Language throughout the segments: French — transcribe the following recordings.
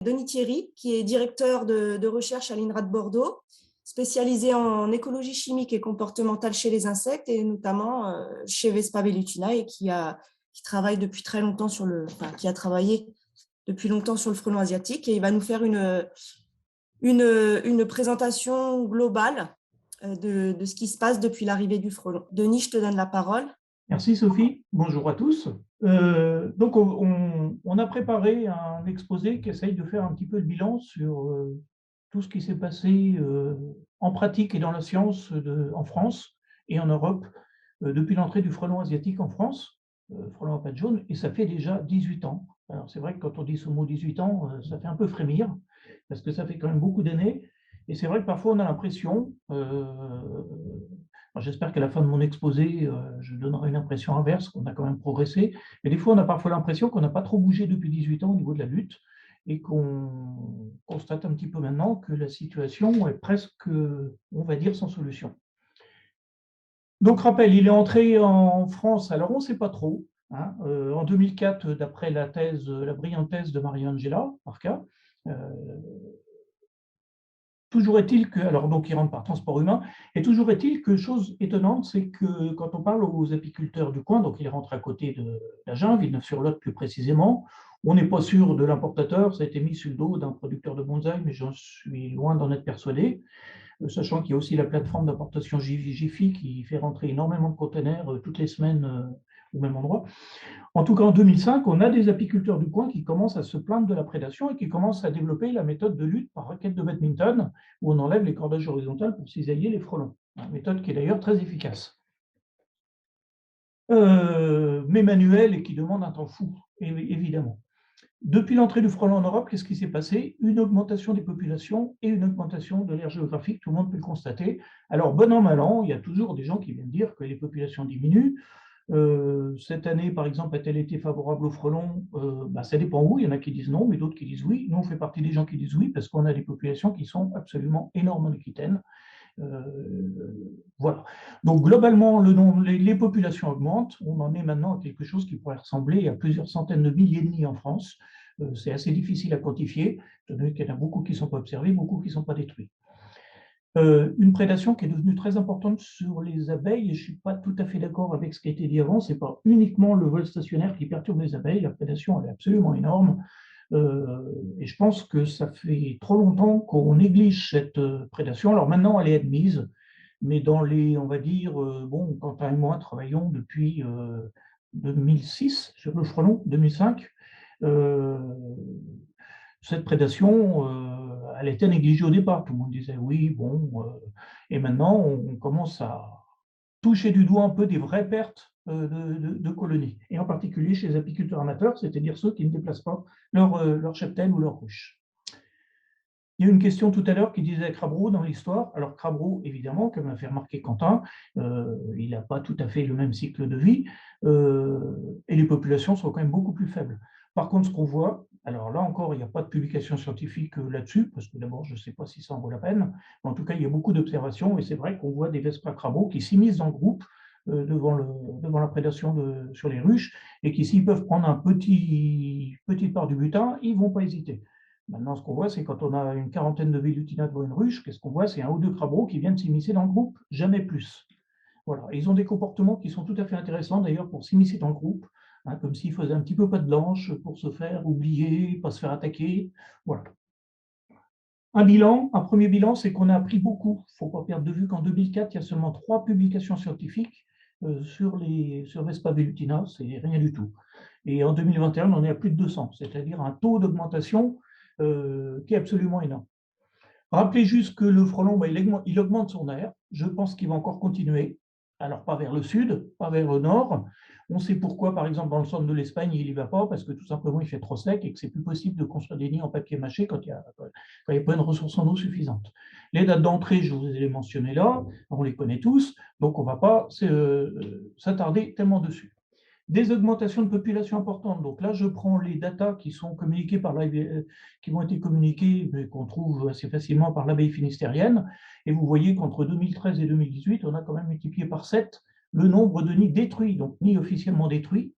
Denis Thierry, qui est directeur de recherche à l'INRA de Bordeaux, spécialisé en écologie chimique et comportementale chez les insectes, et notamment chez Vespa velutina, et qui travaille depuis très longtemps qui a travaillé depuis longtemps sur le frelon asiatique. Et il va nous faire une présentation globale de ce qui se passe depuis l'arrivée du frelon. Denis, je te donne la parole. Merci Sophie, bonjour à tous. Donc on a préparé un exposé qui essaye de faire un petit peu le bilan sur tout ce qui s'est passé en pratique et dans la science en France et en Europe depuis l'entrée du frelon asiatique en France, frelon à pattes jaunes, et ça fait déjà 18 ans. Alors c'est vrai que quand on dit ce mot 18 ans, ça fait un peu frémir, parce que ça fait quand même beaucoup d'années, et c'est vrai que parfois on a l'impression, j'espère qu'à la fin de mon exposé, je donnerai une impression inverse, qu'on a quand même progressé. Mais des fois, on a parfois l'impression qu'on n'a pas trop bougé depuis 18 ans au niveau de la lutte et qu'on constate un petit peu maintenant que la situation est presque, on va dire, sans solution. Donc, rappel, il est entré en France, alors on ne sait pas trop, hein, en 2004, d'après la brillante thèse de Maria-Angela Arca. Toujours est-il que, alors donc il rentre par transport humain, et toujours est-il que, chose étonnante, c'est que quand on parle aux apiculteurs du coin, donc il rentre à côté de l'Agen, Villeneuve-sur-Lot plus précisément, on n'est pas sûr de l'importateur, ça a été mis sur le dos d'un producteur de bonsaï, mais j'en suis loin d'en être persuadé, sachant qu'il y a aussi la plateforme d'importation Jiffy qui fait rentrer énormément de containers toutes les semaines au même endroit. En tout cas, en 2005, on a des apiculteurs du coin qui commencent à se plaindre de la prédation et qui commencent à développer la méthode de lutte par raquette de badminton, où on enlève les cordages horizontales pour cisailler les frelons. Une méthode qui est d'ailleurs très efficace. Mais manuelle et qui demande un temps fou, évidemment. Depuis l'entrée du frelon en Europe, qu'est-ce qui s'est passé? Une augmentation des populations et une augmentation de l'aire géographique, tout le monde peut le constater. Alors, bon an, mal an, il y a toujours des gens qui viennent dire que les populations diminuent. Cette année, par exemple, a-t-elle été favorable aux frelons? Ça dépend où. Il y en a qui disent non, mais d'autres qui disent oui. Nous, on fait partie des gens qui disent oui, parce qu'on a des populations qui sont absolument énormes en Aquitaine. Voilà. Donc, globalement, les populations augmentent. On en est maintenant à quelque chose qui pourrait ressembler à plusieurs centaines de milliers de nids en France. C'est assez difficile à quantifier, étant donné qu'il y en a beaucoup qui ne sont pas observés, beaucoup qui ne sont pas détruits. Une prédation qui est devenue très importante sur les abeilles, et je ne suis pas tout à fait d'accord avec ce qui a été dit avant, ce n'est pas uniquement le vol stationnaire qui perturbe les abeilles, la prédation elle est absolument énorme, et je pense que ça fait trop longtemps qu'on néglige cette prédation. Alors maintenant elle est admise, mais dans les, on va dire, Quentin et moi travaillons depuis 2006 sur le frelon, 2005, cette prédation, elle était négligée au départ. Tout le monde disait oui, bon, et maintenant on commence à toucher du doigt un peu des vraies pertes de colonies, et en particulier chez les apiculteurs amateurs, c'est-à-dire ceux qui ne déplacent pas leur cheptel ou leur ruche. Il y a eu une question tout à l'heure qui disait Crabreau dans l'histoire. Alors Crabreau, évidemment, comme a fait remarquer Quentin, il n'a pas tout à fait le même cycle de vie, et les populations sont quand même beaucoup plus faibles. Par contre, ce qu'on voit, alors là encore, il n'y a pas de publication scientifique là-dessus, parce que d'abord, je ne sais pas si ça en vaut la peine, mais en tout cas, il y a beaucoup d'observations, et c'est vrai qu'on voit des Vespa crabreaux qui s'immiscent dans le groupe devant la prédation sur les ruches, et qui, s'ils peuvent prendre petite part du butin, ils ne vont pas hésiter. Maintenant, ce qu'on voit, c'est quand on a une quarantaine de velutina devant une ruche, qu'est-ce qu'on voit? C'est un ou deux crabreaux qui viennent s'immiscer dans le groupe, jamais plus. Voilà. Ils ont des comportements qui sont tout à fait intéressants, d'ailleurs, pour s'immiscer dans le groupe, hein, comme s'ils faisaient un petit peu patte blanche pour se faire oublier, pas se faire attaquer. Voilà. Un premier bilan, c'est qu'on a appris beaucoup. Il ne faut pas perdre de vue qu'en 2004, il y a seulement 3 publications scientifiques sur Vespa velutina, c'est rien du tout. Et en 2021, on en est à plus de 200, c'est-à-dire un taux d'augmentation qui est absolument énorme. Rappelez juste que le frelon, il augmente son aire. Je pense qu'il va encore continuer. Alors, pas vers le sud, pas vers le nord. On sait pourquoi, par exemple, dans le centre de l'Espagne, il n'y va pas, parce que tout simplement, il fait trop sec et que c'est plus possible de construire des nids en papier mâché quand il n'y a pas une ressource en eau suffisante. Les dates d'entrée, je vous ai mentionnées là, on les connaît tous, donc on ne va pas s'attarder tellement dessus. Des augmentations de population importantes. Donc là, je prends les datas qui sont communiquées qui vont être communiquées, mais qu'on trouve assez facilement par l'abeille finistérienne. Et vous voyez qu'entre 2013 et 2018, on a quand même multiplié par 7 le nombre de nids détruits, donc nids officiellement détruits,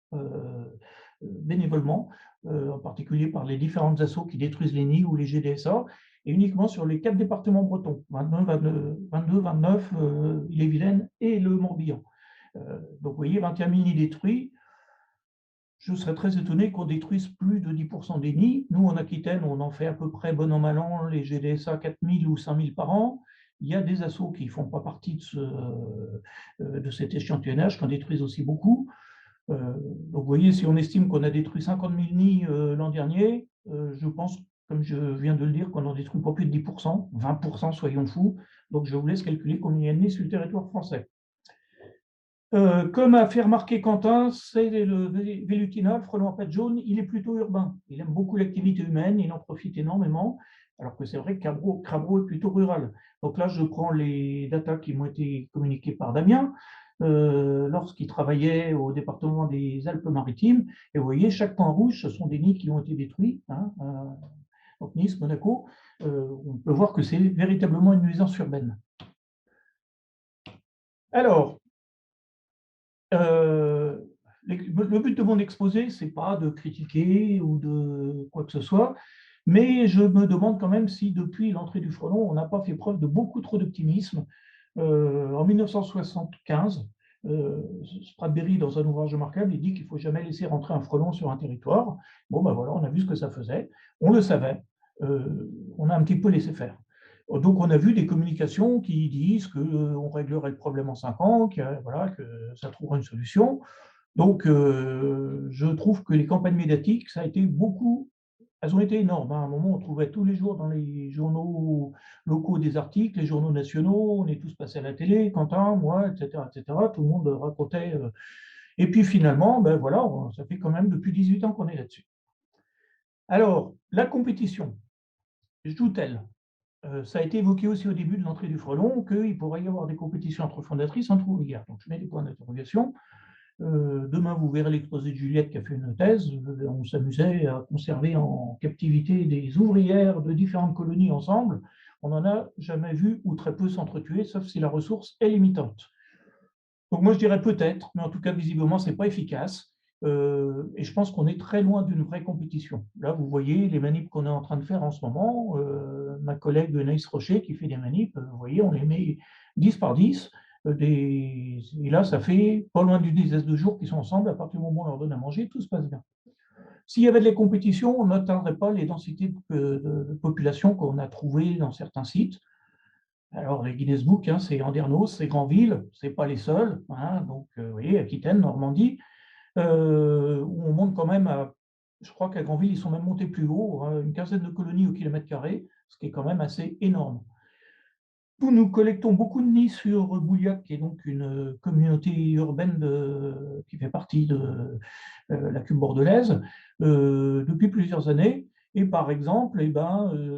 bénévolement, en particulier par les différentes assos qui détruisent les nids ou les GDSA, et uniquement sur les 4 départements bretons, 22, 29, Ille-et-Vilaine et le Morbihan. Donc vous voyez, 21 000 nids détruits. Je serais très étonné qu'on détruise plus de 10% des nids. Nous, en Aquitaine, on en fait à peu près, bon an, mal an, les GDSA 4 000 ou 5 000 par an. Il y a des assos qui ne font pas partie de cet échantillonnage, qui en détruisent aussi beaucoup. Donc, vous voyez, si on estime qu'on a détruit 50 000 nids l'an dernier, je pense, comme je viens de le dire, qu'on n'en détruit pas plus de 10%, 20%, soyons fous. Donc, je vous laisse calculer combien il y a de nids sur le territoire français. Comme a fait remarquer Quentin, c'est le Vélutina, le frelon à pattes jaunes, il est plutôt urbain. Il aime beaucoup l'activité humaine, il en profite énormément, alors que c'est vrai que Crabreau est plutôt rural. Donc là, je prends les datas qui m'ont été communiquées par Damien lorsqu'il travaillait au département des Alpes-Maritimes. Et vous voyez, chaque point rouge, ce sont des nids qui ont été détruits. Donc Nice, Monaco, on peut voir que c'est véritablement une nuisance urbaine. Alors, le but de mon exposé, ce n'est pas de critiquer ou de quoi que ce soit, mais je me demande quand même si depuis l'entrée du frelon, on n'a pas fait preuve de beaucoup trop d'optimisme. En 1975, Stradberry, dans un ouvrage remarquable, il dit qu'il ne faut jamais laisser rentrer un frelon sur un territoire. Bon, ben voilà, on a vu ce que ça faisait, on le savait, on a un petit peu laissé faire. Donc, on a vu des communications qui disent qu'on réglerait le problème en 5 ans, voilà, que ça trouvera une solution. Donc, je trouve que les campagnes médiatiques, ça a été beaucoup, elles ont été énormes. À un moment, on trouvait tous les jours dans les journaux locaux des articles, les journaux nationaux, on est tous passés à la télé, Quentin, moi, etc., etc. Tout le monde racontait. Et puis finalement, ben voilà, ça fait quand même depuis 18 ans qu'on est là-dessus. Alors, la compétition, joue-t-elle? Ça a été évoqué aussi au début de l'entrée du frelon qu'il pourrait y avoir des compétitions entre fondatrices entre ouvrières. Donc, je mets des points d'interrogation. Demain, vous verrez l'exposé de Juliette qui a fait une thèse. On s'amusait à conserver en captivité des ouvrières de différentes colonies ensemble. On n'en a jamais vu ou très peu s'entretuer, sauf si la ressource est limitante. Donc moi, je dirais peut-être, mais en tout cas, visiblement, ce n'est pas efficace. Et je pense qu'on est très loin d'une vraie compétition. Là, vous voyez les manips qu'on est en train de faire en ce moment. Ma collègue Naïs Rocher qui fait des manips, vous voyez, on les met 10 par 10. Et là, ça fait pas loin d'une dizaine de jours qu'ils sont ensemble. À partir du moment où on leur donne à manger, tout se passe bien. S'il y avait de la compétition, on n'atteindrait pas les densités de population qu'on a trouvées dans certains sites. Alors, les Guinness Book, c'est Andernos, c'est Granville, ce n'est pas les seuls. Donc, vous voyez, Aquitaine, Normandie, où on monte quand même à, je crois qu'à Granville, ils sont même montés plus haut, une quinzaine de colonies au kilomètre carré, ce qui est quand même assez énorme. Nous collectons beaucoup de nids sur Bouillac, qui est donc une communauté urbaine qui fait partie de la Cube bordelaise, depuis plusieurs années. Et par exemple,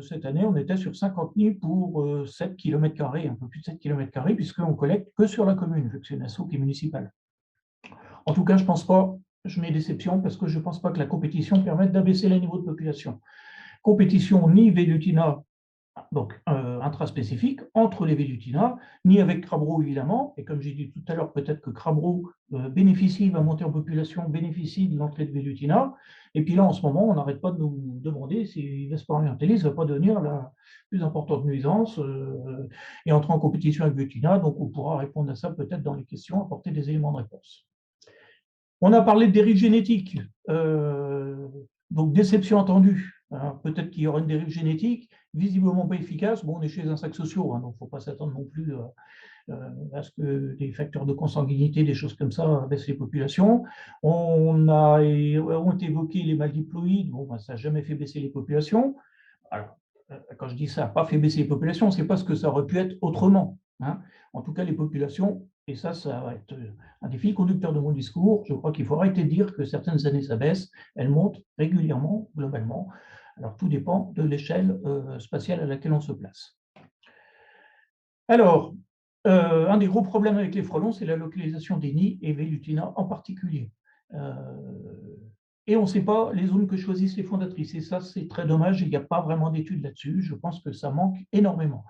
cette année, on était sur 50 nids pour 7 km², un peu plus de 7 km², puisqu'on collecte que sur la commune, vu que c'est une asso qui est municipale. En tout cas, je ne pense pas, je mets déception, parce que je ne pense pas que la compétition permette d'abaisser les niveaux de population. Compétition ni Vélutina, donc intraspécifique, entre les Vélutina, ni avec Crabreau évidemment, et comme j'ai dit tout à l'heure, peut-être que Crabreau va monter en population, bénéficie de l'entrée de Vélutina, et puis là en ce moment, on n'arrête pas de nous demander si Vespa orientalis ne va pas devenir la plus importante nuisance et entrer en compétition avec Vélutina, donc on pourra répondre à ça peut-être dans les questions, apporter des éléments de réponse. On a parlé de dérive génétique, donc déception attendue. Peut-être qu'il y aura une dérive génétique, visiblement pas efficace. Bon, on est chez les insectes sociaux, donc il ne faut pas s'attendre non plus à ce que des facteurs de consanguinité, des choses comme ça, baissent les populations. On été évoqué les maldiploïdes, bon, ça n'a jamais fait baisser les populations. Alors, quand je dis ça n'a pas fait baisser les populations, c'est parce que ça aurait pu être autrement. En tout cas, les populations, et ça va être un des fils conducteurs de mon discours, je crois qu'il faut arrêter de dire que certaines années ça baisse, elles montent régulièrement, globalement. Alors, tout dépend de l'échelle spatiale à laquelle on se place. Alors, un des gros problèmes avec les frelons, c'est la localisation des nids et Vélutina en particulier. Et on ne sait pas les zones que choisissent les fondatrices. Et ça, c'est très dommage, il n'y a pas vraiment d'études là-dessus. Je pense que ça manque énormément.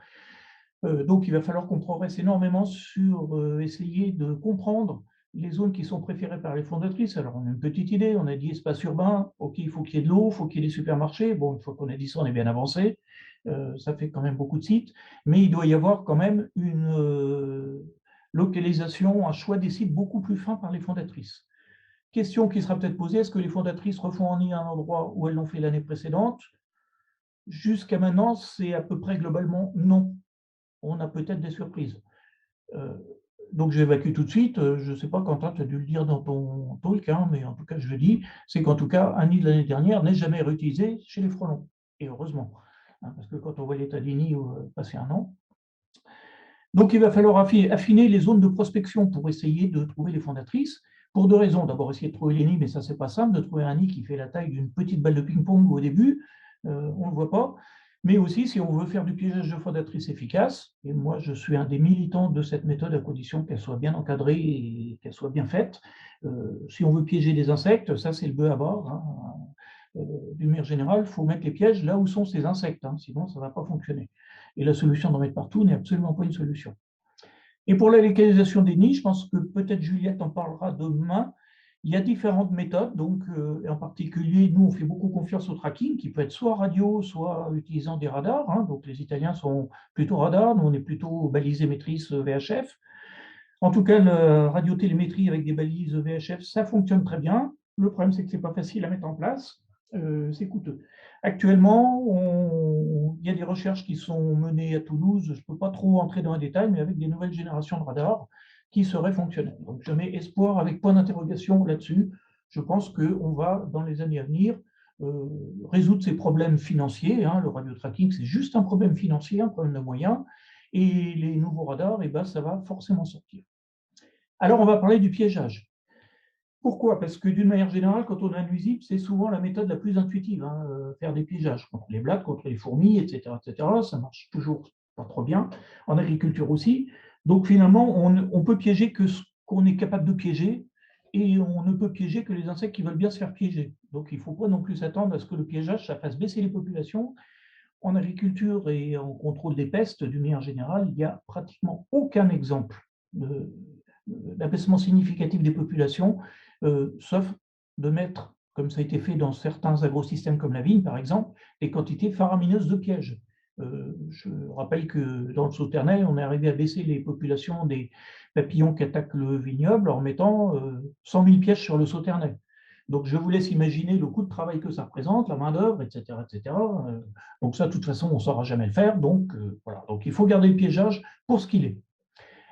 Donc, il va falloir qu'on progresse énormément sur essayer de comprendre les zones qui sont préférées par les fondatrices, alors on a une petite idée, on a dit espace urbain, ok, il faut qu'il y ait de l'eau, il faut qu'il y ait des supermarchés. Bon, une fois qu'on a dit ça, on est bien avancé. Ça fait quand même beaucoup de sites, mais il doit y avoir quand même une localisation, un choix des sites beaucoup plus fin par les fondatrices. Question qui sera peut-être posée, est-ce que les fondatrices refont en un endroit où elles l'ont fait l'année précédente? Jusqu'à maintenant, c'est à peu près globalement non. On a peut-être des surprises. Donc j'évacue tout de suite. Je ne sais pas, Quentin, tu as dû le dire dans ton talk, hein, mais en tout cas, je le dis, c'est qu'en tout cas, un nid de l'année dernière n'est jamais réutilisé chez les frelons. Et heureusement, hein, parce que quand on voit l'état des nids passer un an. Donc il va falloir affiner les zones de prospection pour essayer de trouver les fondatrices. Pour deux raisons. D'abord, essayer de trouver les nids, mais ça, c'est pas simple, de trouver un nid qui fait la taille d'une petite balle de ping-pong au début. On ne le voit pas. Mais aussi, si on veut faire du piégeage de fondatrices efficace, et moi, je suis un des militants de cette méthode à condition qu'elle soit bien encadrée et qu'elle soit bien faite. Si on veut piéger des insectes, ça, c'est le bœuf à bord. Hein. D'une manière générale, il faut mettre les pièges là où sont ces insectes, hein, sinon ça ne va pas fonctionner. Et la solution d'en mettre partout n'est absolument pas une solution. Et pour la localisation des nids, je pense que peut-être Juliette en parlera demain. Il y a différentes méthodes, donc en particulier, nous, on fait beaucoup confiance au tracking, qui peut être soit radio, soit utilisant des radars. Hein, donc les Italiens sont plutôt radars, nous, on est plutôt balisémétrie VHF. En tout cas, la radiotélémétrie avec des balises VHF, ça fonctionne très bien. Le problème, c'est que ce n'est pas facile à mettre en place. C'est coûteux. Actuellement, il y a des recherches qui sont menées à Toulouse. Je ne peux pas trop entrer dans les détails, mais avec des nouvelles générations de radars qui seraient fonctionnels. Donc, je mets espoir avec point d'interrogation là-dessus. Je pense qu'on va, dans les années à venir, résoudre ces problèmes financiers. Hein. Le radio-tracking, c'est juste un problème financier, un problème de moyens. Et les nouveaux radars, eh ben, ça va forcément sortir. Alors, on va parler du piégeage. Pourquoi? Parce que d'une manière générale, quand on a un nuisible, c'est souvent la méthode la plus intuitive, hein, faire des piégeages contre les blattes, contre les fourmis, etc., etc. Ça marche toujours pas trop bien, en agriculture aussi. Donc finalement, on peut piéger que ce qu'on est capable de piéger et on ne peut piéger que les insectes qui veulent bien se faire piéger. Donc il ne faut pas non plus s'attendre à ce que le piégeage, ça fasse baisser les populations. En agriculture et en contrôle des pestes, d'une manière générale, il n'y a pratiquement aucun exemple d'abaissement significatif des populations, sauf de mettre, comme ça a été fait dans certains agrosystèmes comme la vigne, par exemple, des quantités faramineuses de pièges. Je rappelle que dans le Sauternais, on est arrivé à baisser les populations des papillons qui attaquent le vignoble en mettant 100 000 pièges sur le Sauternais. Donc, je vous laisse imaginer le coût de travail que ça représente, la main-d'œuvre, etc., etc. Donc, ça, de toute façon, on ne saura jamais le faire. Donc, voilà. Donc, il faut garder le piégeage pour ce qu'il est.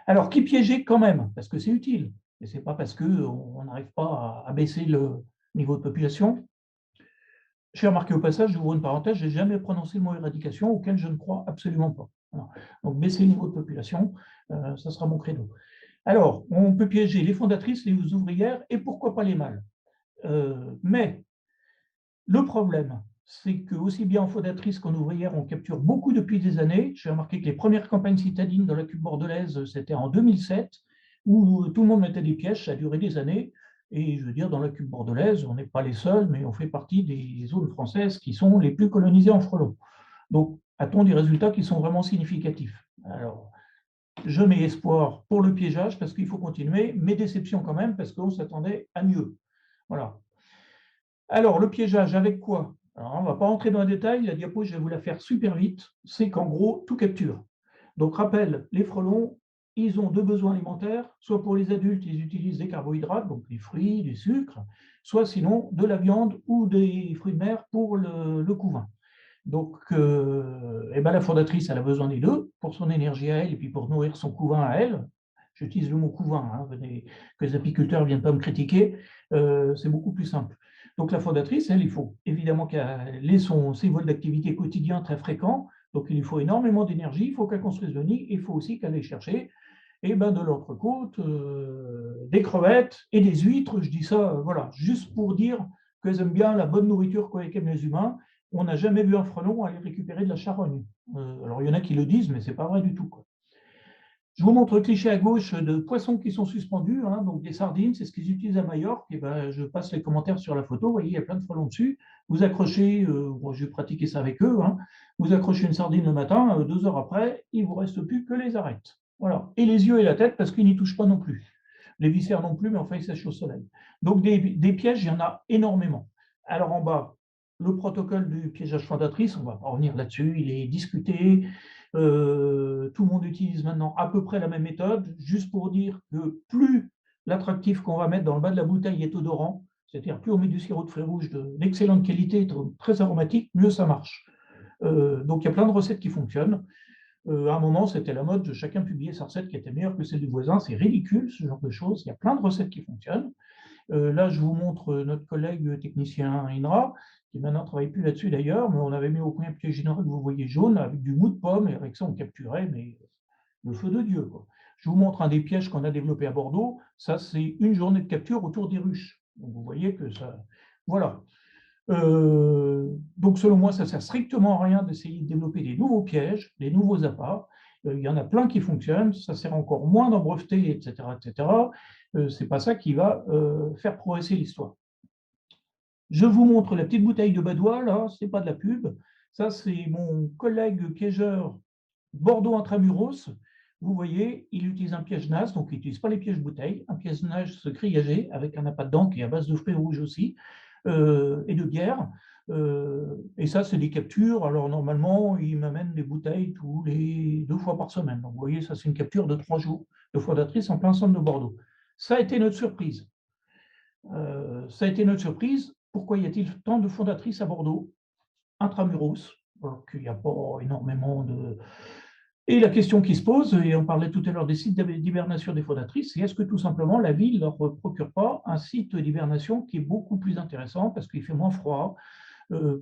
Alors, qui piéger quand même? Parce que c'est utile. Et ce n'est pas parce qu'on n'arrive pas à baisser le niveau de population. J'ai remarqué au passage, j'ouvre une parenthèse, je n'ai jamais prononcé le mot éradication, auquel je ne crois absolument pas. Voilà. Donc, baisser le niveau de population, ça sera mon credo. Alors, on peut piéger les fondatrices, les ouvrières, et pourquoi pas les mâles. Mais le problème, c'est que aussi bien en fondatrice qu'en ouvrière, on capture beaucoup depuis des années. J'ai remarqué que les premières campagnes citadines dans la Cuve bordelaise, c'était en 2007, où tout le monde mettait des pièges, ça a duré des années. Et je veux dire, dans la Cuve bordelaise, on n'est pas les seuls, mais on fait partie des zones françaises qui sont les plus colonisées en frelons. Donc, a-t-on des résultats qui sont vraiment significatifs? Alors, je mets espoir pour le piégeage parce qu'il faut continuer, mais déception quand même parce qu'on s'attendait à mieux. Voilà. Alors, le piégeage, avec quoi? Alors, on ne va pas rentrer dans les détails, la diapo, je vais vous la faire super vite. C'est qu'en gros, tout capture. Donc, rappel, les frelons, ils ont deux besoins alimentaires. Soit pour les adultes, ils utilisent des carbohydrates, donc des fruits, du sucre, soit sinon de la viande ou des fruits de mer pour le couvain. Donc, la fondatrice, elle a besoin des deux pour son énergie à elle et puis pour nourrir son couvain à elle. J'utilise le mot couvain, hein, que les apiculteurs ne viennent pas me critiquer, c'est beaucoup plus simple. Donc, la fondatrice, elle, il faut évidemment qu'elle ait ses vols d'activité quotidiens très fréquents. Donc, il lui faut énormément d'énergie, il faut qu'elle construise le nid, et il faut aussi qu'elle aille chercher de l'entrecôte, des crevettes et des huîtres. Je dis ça voilà, juste pour dire qu'elles aiment bien la bonne nourriture qu'aiment les humains. On n'a jamais vu un frelon aller récupérer de la charogne. Alors, il y en a qui le disent, mais ce n'est pas vrai du tout, quoi. Je vous montre le cliché à gauche de poissons qui sont suspendus, hein, donc des sardines, c'est ce qu'ils utilisent à Majorque. Et je passe les commentaires sur la photo, vous voyez, il y a plein de frelons dessus. Vous accrochez, je vais pratiquer ça avec eux, hein, vous accrochez une sardine le matin, 2 heures après, il ne vous reste plus que les arêtes. Voilà. Et les yeux et la tête, parce qu'ils n'y touchent pas non plus. Les viscères non plus, mais enfin, ils sèchent au soleil. Donc, des pièges, il y en a énormément. Alors, en bas, le protocole du piégeage fondatrice, on ne va pas revenir là-dessus, il est discuté. Tout le monde utilise maintenant à peu près la même méthode, juste pour dire que plus l'attractif qu'on va mettre dans le bas de la bouteille est odorant, c'est-à-dire plus on met du sirop de fruits rouges d'excellente qualité, très aromatique, mieux ça marche. Donc, il y a plein de recettes qui fonctionnent. À un moment, c'était la mode, chacun publiait sa recette qui était meilleure que celle du voisin. C'est ridicule, ce genre de choses. Il y a plein de recettes qui fonctionnent. Là, je vous montre notre collègue technicien INRA, qui maintenant ne travaille plus là-dessus d'ailleurs, mais on avait mis au point un piège général que vous voyez jaune, avec du mou de pomme, et avec ça, on capturait mais le feu de Dieu, quoi. Je vous montre un des pièges qu'on a développé à Bordeaux. Ça, c'est une journée de capture autour des ruches. Donc, vous voyez que ça... Voilà. Donc, selon moi, ça ne sert strictement à rien d'essayer de développer des nouveaux pièges, des nouveaux appâts. Il y en a plein qui fonctionnent, ça sert encore moins d'en breveter, etc. etc. Ce n'est pas ça qui va faire progresser l'histoire. Je vous montre la petite bouteille de Badois, là, ce n'est pas de la pub. Ça, c'est mon collègue piégeur Bordeaux Intramuros. Vous voyez, il utilise un piège NAS, donc il n'utilise pas les pièges bouteilles, un piège NAS grillagé avec un appât dedans qui est à base de fruits rouges aussi, et de bière. Et ça, c'est des captures. Alors, normalement, il m'amène des bouteilles tous les 2 fois par semaine. Donc, vous voyez, ça, c'est une capture de 3 jours de fondatrice en plein centre de Bordeaux. Ça a été notre surprise. Pourquoi y a-t-il tant de fondatrices à Bordeaux, intramuros, alors qu'il n'y a pas énormément de... Et la question qui se pose, et on parlait tout à l'heure des sites d'hibernation des fondatrices, c'est est-ce que tout simplement la ville ne leur procure pas un site d'hibernation qui est beaucoup plus intéressant parce qu'il fait moins froid,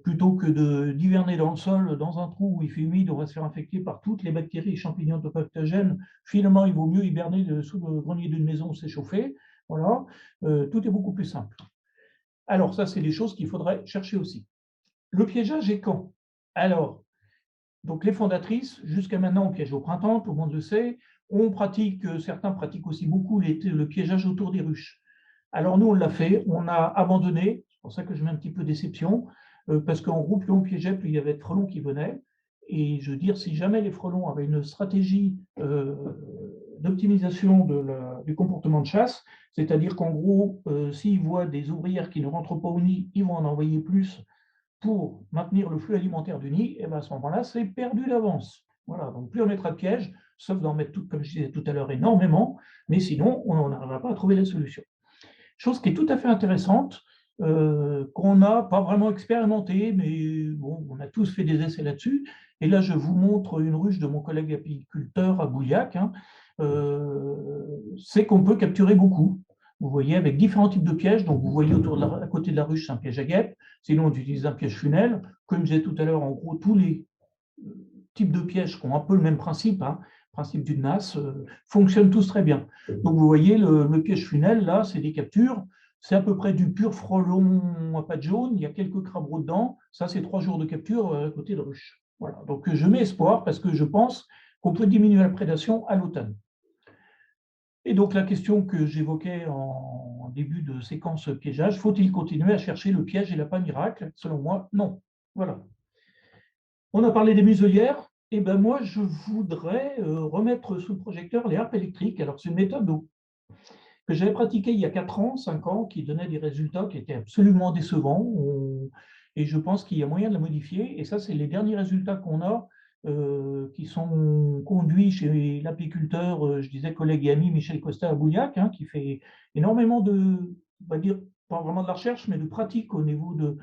plutôt que d'hiverner dans le sol, dans un trou où il fait humide, on va se faire infecter par toutes les bactéries et champignons pathogènes. Finalement, il vaut mieux hiberner sous le grenier d'une maison où c'est chauffé. Voilà, tout est beaucoup plus simple. Alors ça, c'est des choses qu'il faudrait chercher aussi. Le piégeage est quand? Alors, donc les fondatrices, jusqu'à maintenant, on piège au printemps, tout le monde le sait. Certains pratiquent aussi beaucoup le piégeage autour des ruches. Alors nous, on l'a fait, on a abandonné, c'est pour ça que je mets un petit peu déception, parce qu'en groupe, plus on piégeait, plus il y avait de frelons qui venaient. Et je veux dire, si jamais les frelons avaient une stratégie d'optimisation du comportement de chasse, c'est-à-dire qu'en gros, s'ils voient des ouvrières qui ne rentrent pas au nid, ils vont en envoyer plus pour maintenir le flux alimentaire du nid, et bien à ce moment-là, c'est perdu d'avance. Voilà, donc plus on mettra de pièges, sauf d'en mettre, comme je disais tout à l'heure, énormément, mais sinon, on n'arrivera pas à trouver la solution. Chose qui est tout à fait intéressante, qu'on n'a pas vraiment expérimenté, mais bon, on a tous fait des essais là-dessus. Et là, je vous montre une ruche de mon collègue apiculteur à Bouillac. C'est qu'on peut capturer beaucoup. Vous voyez, avec différents types de pièges. Donc, vous voyez à côté de la ruche, c'est un piège à guêpe. Sinon, on utilise un piège funel. Comme je disais tout à l'heure, en gros, tous les types de pièges qui ont un peu le même principe, principe d'une nasse, fonctionnent tous très bien. Donc, vous voyez, le piège funel, là, c'est des captures. C'est à peu près du pur frelon à pattes jaunes. Il y a quelques crabreaux dedans. Ça, c'est 3 jours de capture à côté de ruche. Voilà. Donc, je mets espoir parce que je pense qu'on peut diminuer la prédation à l'automne. Et donc, la question que j'évoquais en début de séquence piégeage, faut-il continuer à chercher le piège et l'appât miracle? Selon moi, non. Voilà. On a parlé des muselières. Et ben moi, je voudrais remettre sous le projecteur les harpes électriques. Alors, c'est une méthode que j'avais pratiquée il y a 4 ans, 5 ans, qui donnait des résultats qui étaient absolument décevants. Et je pense qu'il y a moyen de la modifier. Et ça, c'est les derniers résultats qu'on a, qui sont conduits chez l'apiculteur, je disais collègue et ami Michel Costa à Bouillac, qui fait énormément on va dire, pas vraiment de la recherche, mais de pratique au niveau de...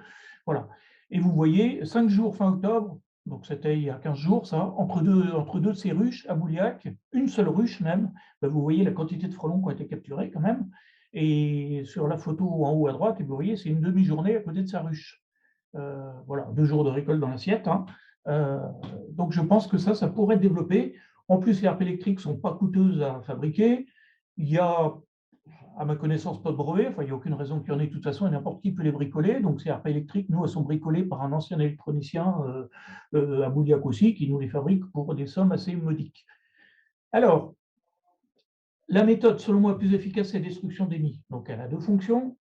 Voilà. Et vous voyez, 5 jours fin octobre, donc c'était il y a 15 jours, ça, entre deux de ces ruches à Bouillac, une seule ruche même, vous voyez la quantité de frelons qui ont été capturés quand même. Et sur la photo en haut à droite, vous voyez, c'est une demi-journée à côté de sa ruche. Voilà, 2 jours de récolte dans l'assiette. Donc je pense que ça pourrait être développé. En plus, les harpes électriques ne sont pas coûteuses à fabriquer. Il y a, à ma connaissance, pas de brevet. Enfin, il n'y a aucune raison qu'il y en ait de toute façon, et n'importe qui peut les bricoler. Donc ces harpes électriques, nous, elles sont bricolées par un ancien électronicien à Bouillac aussi, qui nous les fabrique pour des sommes assez modiques. Alors, la méthode, selon moi, plus efficace, c'est la destruction des nids. Donc elle a 2 fonctions.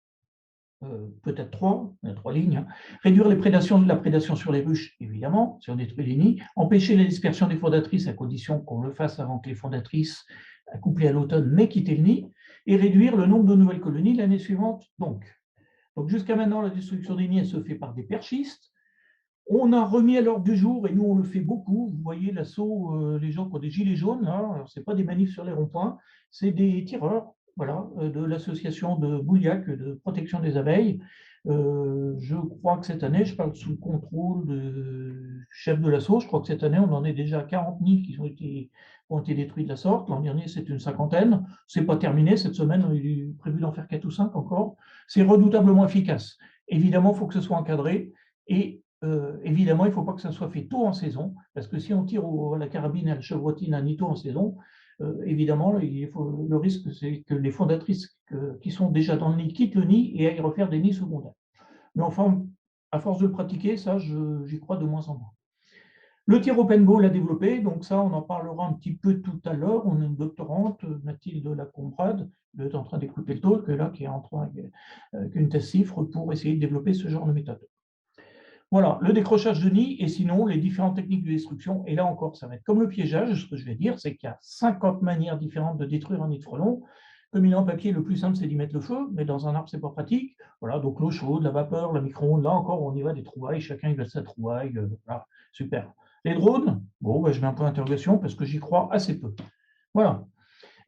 Peut-être 3, il y a 3 lignes. Réduire la prédation sur les ruches, évidemment, si on détruit les nids. Empêcher la dispersion des fondatrices à condition qu'on le fasse avant que les fondatrices, accouplées à l'automne, n'aient quitté le nid. et réduire le nombre de nouvelles colonies l'année suivante. Donc jusqu'à maintenant, la destruction des nids, elle se fait par des perchistes. On a remis à l'ordre du jour, et nous on le fait beaucoup, vous voyez l'assaut, les gens qui ont des gilets jaunes, là, ce n'est pas des manifs sur les ronds-points, c'est des tireurs, voilà, de l'association de Bouillac de protection des abeilles. Je crois que cette année, je parle sous le contrôle du chef de l'assaut, je crois que cette année on en est déjà à 40 nids qui ont été détruits de la sorte. L'an dernier c'était une cinquantaine, c'est pas terminé, cette semaine on est prévu d'en faire 4 ou 5 encore. C'est redoutablement efficace. Évidemment, il faut que ce soit encadré, et évidemment, il ne faut pas que ça soit fait tôt en saison, parce que si on tire à la carabine et à la chevrotine un nid tôt en saison, évidemment, le risque, c'est que les fondatrices qui sont déjà dans le nid quittent le nid et aillent refaire des nids secondaires. Mais enfin, à force de le pratiquer, ça, j'y crois de moins en moins. Le tir au paintball a développé, donc ça, on en parlera un petit peu tout à l'heure. On a une doctorante, Mathilde Lacombrade, qui est en train d'écouter le talk, là, qui est en train avec une thèse CIFRE pour essayer de développer ce genre de méthode. Voilà, le décrochage de nid, et sinon les différentes techniques de destruction. Et là encore, ça va être comme le piégeage. Ce que je vais dire, c'est qu'il y a 50 manières différentes de détruire un nid de frelon. Le mine en papier, le plus simple, c'est d'y mettre le feu, mais dans un arbre, c'est pas pratique. Voilà, donc l'eau chaude, la vapeur, la micro-ondes, là encore, on y va des trouvailles, chacun y va de sa trouvaille. Voilà, super. Les drones, bon, ben, je mets un point d'interrogation parce que j'y crois assez peu. Voilà.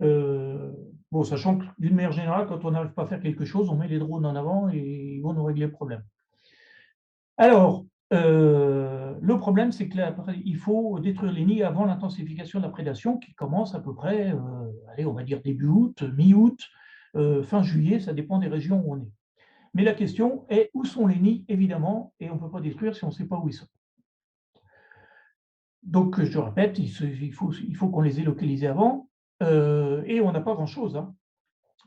Bon, sachant que d'une manière générale, quand on n'arrive pas à faire quelque chose, on met les drones en avant et ils vont nous régler le problème. Alors, le problème, c'est qu'il faut détruire les nids avant l'intensification de la prédation qui commence à peu près, allez, on va dire début août, mi-août, fin juillet, ça dépend des régions où on est. Mais la question est, où sont les nids, évidemment, et on ne peut pas détruire si on ne sait pas où ils sont. Donc, je répète, il faut qu'on les ait localisés avant, et on n'a pas grand-chose, hein.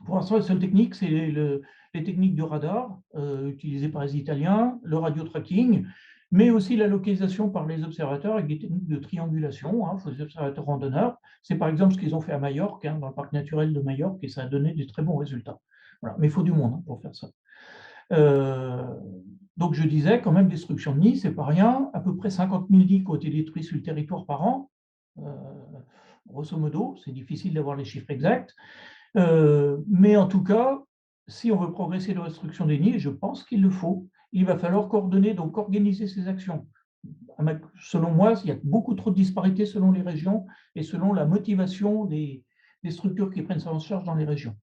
Pour l'instant, les seules techniques, c'est les techniques de radar utilisées par les Italiens, le radio-tracking, mais aussi la localisation par les observateurs avec des techniques de triangulation, hein, les observateurs randonneurs. C'est par exemple ce qu'ils ont fait à Majorque, hein, dans le parc naturel de Majorque, et ça a donné des très bons résultats. Voilà. Mais il faut du monde, hein, pour faire ça. Donc je disais, quand même, destruction de nids, c'est pas rien. À peu près 50 000 nids qui ont été détruits sur le territoire par an. Grosso modo, c'est difficile d'avoir les chiffres exacts. Mais en tout cas, si on veut progresser dans la destruction des nids, et je pense qu'il le faut, il va falloir coordonner, donc organiser ces actions. Selon moi, il y a beaucoup trop de disparités selon les régions et selon la motivation des structures qui prennent ça en charge dans les régions.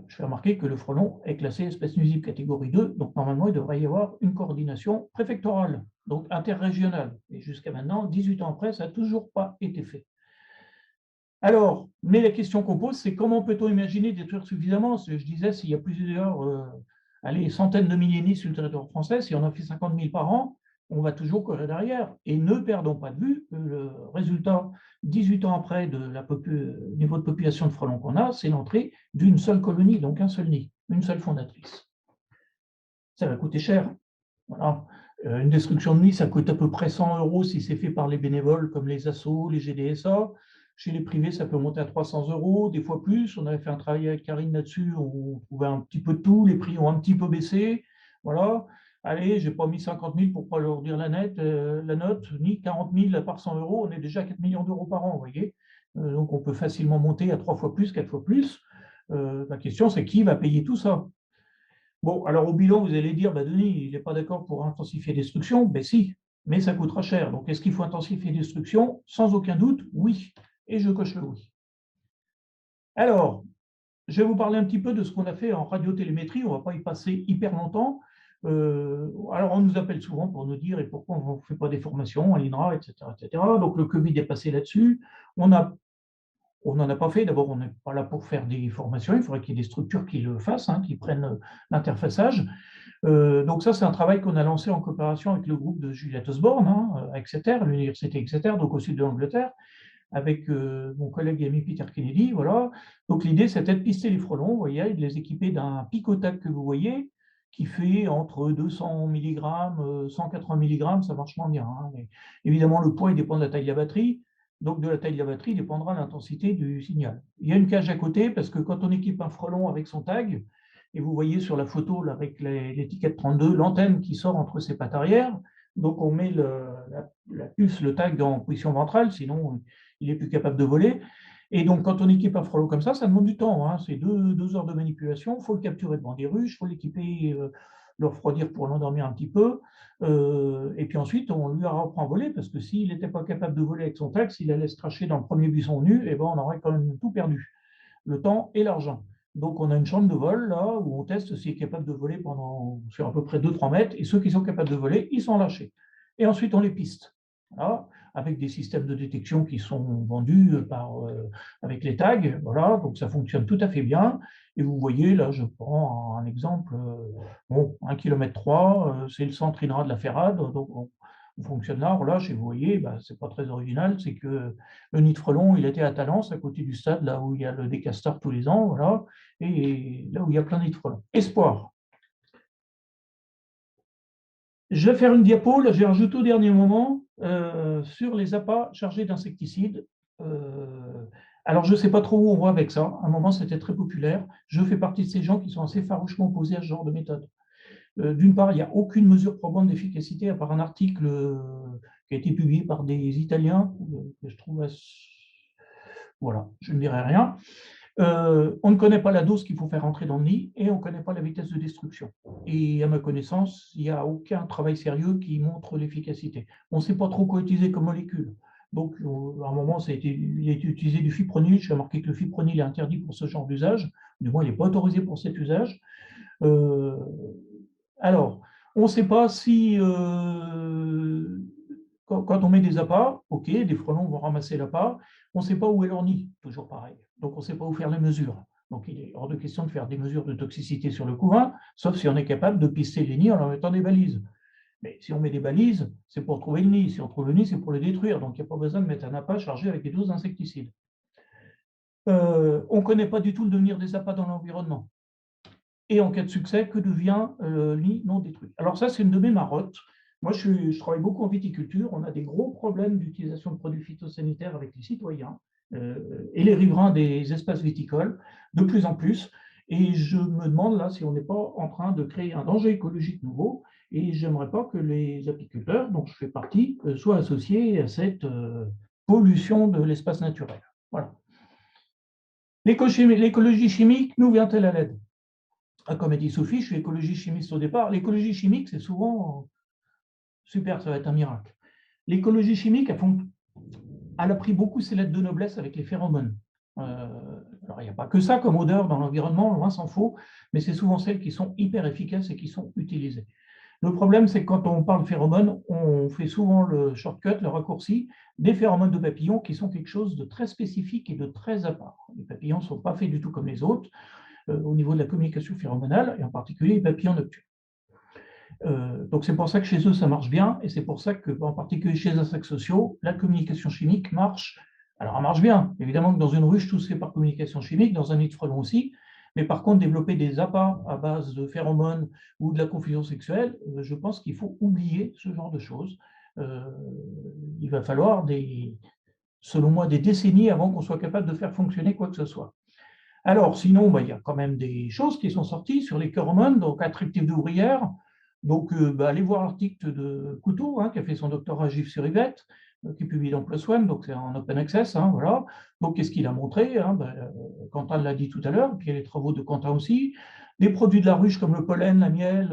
Je fais remarquer que le frelon est classé espèce nuisible catégorie 2, donc normalement, il devrait y avoir une coordination préfectorale, donc interrégionale. Et jusqu'à maintenant, 18 ans après, ça n'a toujours pas été fait. Alors, mais la question qu'on pose, c'est comment peut-on imaginer détruire suffisamment? Je disais, s'il y a plusieurs centaines de milliers de nids sur le territoire français, si on en fait 50 000 par an, on va toujours courir derrière. Et ne perdons pas de vue que le résultat, 18 ans après, de niveau de population de frelons qu'on a, c'est l'entrée d'une seule colonie, donc un seul nid, une seule fondatrice. Ça va coûter cher. Voilà. Une destruction de nid, ça coûte à peu près 100 € si c'est fait par les bénévoles comme les assos, les GDSA. Chez les privés, ça peut monter à 300 €, des fois plus. On avait fait un travail avec Karine là-dessus, on trouvait un petit peu de tout, les prix ont un petit peu baissé. Voilà. Allez, je n'ai pas mis 50 000 pour ne pas leur dire la note, ni 40 000 par 100 €, on est déjà à 4 millions d'euros par an, vous voyez. Donc on peut facilement monter à 3 fois plus, 4 fois plus. La question, c'est qui va payer tout ça? Bon, alors au bilan, vous allez dire, Denis, il n'est pas d'accord pour intensifier la destruction. Ben si, mais ça coûtera cher. Donc, est-ce qu'il faut intensifier la destruction? Sans aucun doute, oui. Et je coche le oui. Alors, je vais vous parler un petit peu de ce qu'on a fait en radiotélémétrie. On ne va pas y passer hyper longtemps. Alors, on nous appelle souvent pour nous dire et pourquoi on ne fait pas des formations à l'INRA, etc., etc. Donc, le Covid est passé là-dessus. On n'en a pas fait. D'abord, on n'est pas là pour faire des formations. Il faudrait qu'il y ait des structures qui le fassent, hein, qui prennent l'interfaçage. Donc ça, c'est un travail qu'on a lancé en coopération avec le groupe de Juliette Osborne, hein, à Exeter, l'université Exeter, donc au sud de l'Angleterre, avec mon collègue et ami Peter Kennedy. Voilà. Donc l'idée, c'était de pister les frelons, vous voyez, de les équiper d'un picotac que vous voyez, qui fait entre 200 mg, 180 mg, ça marche moins bien, hein. Mais évidemment, le poids, il dépend de la taille de la batterie. Donc, de la taille de la batterie dépendra l'intensité du signal. Il y a une cage à côté, parce que quand on équipe un frelon avec son tag, et vous voyez sur la photo là, avec l'étiquette 32, l'antenne qui sort entre ses pattes arrière, donc on met la puce, le tag en position ventrale, sinon il n'est plus capable de voler. Et donc, quand on équipe un frelon comme ça demande du temps, hein. C'est 2 heures de manipulation. Il faut le capturer devant des ruches, il faut l'équiper, le refroidir pour l'endormir un petit peu. Et puis ensuite, on lui apprend à voler, parce que s'il n'était pas capable de voler avec son texte, s'il allait se cracher dans le premier buisson nu, eh ben, on aurait quand même tout perdu, le temps et l'argent. Donc, on a une chambre de vol, là, où on teste s'il est capable de voler sur à peu près 2-3 mètres, et ceux qui sont capables de voler, ils sont lâchés. Et ensuite, on les piste. Voilà, avec des systèmes de détection qui sont vendus avec les tags. Voilà, donc ça fonctionne tout à fait bien. Et vous voyez, là, je prends un exemple, bon, 1,3 km, c'est le centre INRA de la Ferrade, donc on fonctionne là. Voilà, chez vous voyez, bah, c'est pas très original, c'est que le nid de frelon, il était à Talence, à côté du stade, là où il y a le Décastor tous les ans, voilà, et là où il y a plein de nids de frelons. Espoir. Je vais faire une diapo, là j'ai rajouté au dernier moment, sur les appâts chargés d'insecticides. Alors je ne sais pas trop où on va avec ça. À un moment, c'était très populaire. Je fais partie de ces gens qui sont assez farouchement opposés à ce genre de méthode. D'une part, il n'y a aucune mesure probante d'efficacité, à part un article qui a été publié par des Italiens, que je trouve voilà, je ne dirai rien. On ne connaît pas la dose qu'il faut faire entrer dans le nid et on ne connaît pas la vitesse de destruction. Et à ma connaissance, il n'y a aucun travail sérieux qui montre l'efficacité. On ne sait pas trop quoi utiliser comme molécule. Donc, à un moment, il a été utilisé du fipronil. J'ai remarqué que le fipronil est interdit pour ce genre d'usage. Du moins, il n'est pas autorisé pour cet usage. Alors, on ne sait pas si, quand on met des appâts, ok, des frelons vont ramasser l'appât, on ne sait pas où est leur nid, toujours pareil. Donc, on ne sait pas où faire les mesures. Donc, il est hors de question de faire des mesures de toxicité sur le couvain, sauf si on est capable de pister les nids en leur mettant des balises. Mais si on met des balises, c'est pour trouver le nid. Si on trouve le nid, c'est pour le détruire. Donc, il n'y a pas besoin de mettre un appât chargé avec des doses d'insecticides. On ne connaît pas du tout le devenir des appâts dans l'environnement. Et en cas de succès, que devient le nid non détruit? Alors ça, c'est une de mes marottes. Moi, je travaille beaucoup en viticulture. On a des gros problèmes d'utilisation de produits phytosanitaires avec les citoyens et les riverains des espaces viticoles, de plus en plus. Et je me demande là si on n'est pas en train de créer un danger écologique nouveau. Et j'aimerais pas que les apiculteurs, dont je fais partie, soient associés à cette pollution de l'espace naturel. Voilà. L'écologie chimique, nous vient-elle à l'aide? Comme a dit Sophie, je suis écologiste chimiste au départ. L'écologie chimique, c'est souvent super, ça va être un miracle. L'écologie chimique, elle a pris beaucoup ses lettres de noblesse avec les phéromones. Alors, il n'y a pas que ça comme odeur dans l'environnement, loin s'en faut, mais c'est souvent celles qui sont hyper efficaces et qui sont utilisées. Le problème, c'est que quand on parle phéromones, on fait souvent le shortcut, le raccourci, des phéromones de papillons qui sont quelque chose de très spécifique et de très à part. Les papillons ne sont pas faits du tout comme les autres au niveau de la communication phéromonale, et en particulier les papillons nocturnes. Donc c'est pour ça que chez eux, ça marche bien, et c'est pour ça que, en particulier chez les insectes sociaux, la communication chimique marche. Alors, elle marche bien. Évidemment que dans une ruche, tout se fait par communication chimique, dans un nid de frelon aussi, mais par contre, développer des appâts à base de phéromones ou de la confusion sexuelle, je pense qu'il faut oublier ce genre de choses. Il va falloir, selon moi, des décennies avant qu'on soit capable de faire fonctionner quoi que ce soit. Alors, sinon, il y a quand même des choses qui sont sorties sur les phéromones, donc attractifs d'ouvrières. Donc, allez voir l'article de Couteau, qui a fait son doctorat GIF sur Yvette, qui est publié dans PLOS ONE, donc c'est en open access. Voilà. Donc, qu'est-ce qu'il a montré? Quentin l'a dit tout à l'heure, puis il y a les travaux de Quentin aussi. Des produits de la ruche comme le pollen, la miel,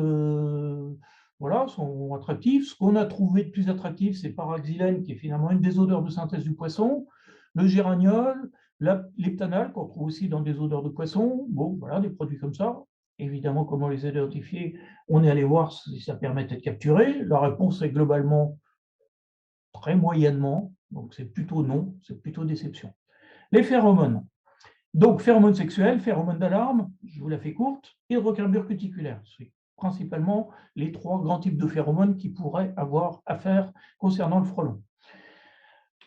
voilà, sont attractifs. Ce qu'on a trouvé de plus attractif, c'est paraxylène, qui est finalement une des odeurs de synthèse du poisson, le géraniol, l'heptanal, qu'on trouve aussi dans des odeurs de poisson. Bon, voilà, des produits comme ça. Évidemment, comment les identifier? On est allé voir si ça permet d'être capturé. La réponse est globalement très moyennement. Donc, c'est plutôt non, c'est plutôt déception. Les phéromones. Donc, phéromones sexuels, phéromones d'alarme, je vous la fais courte, hydrocarbures cuticulaires. C'est principalement les 3 grands types de phéromones qui pourraient avoir à faire concernant le frelon.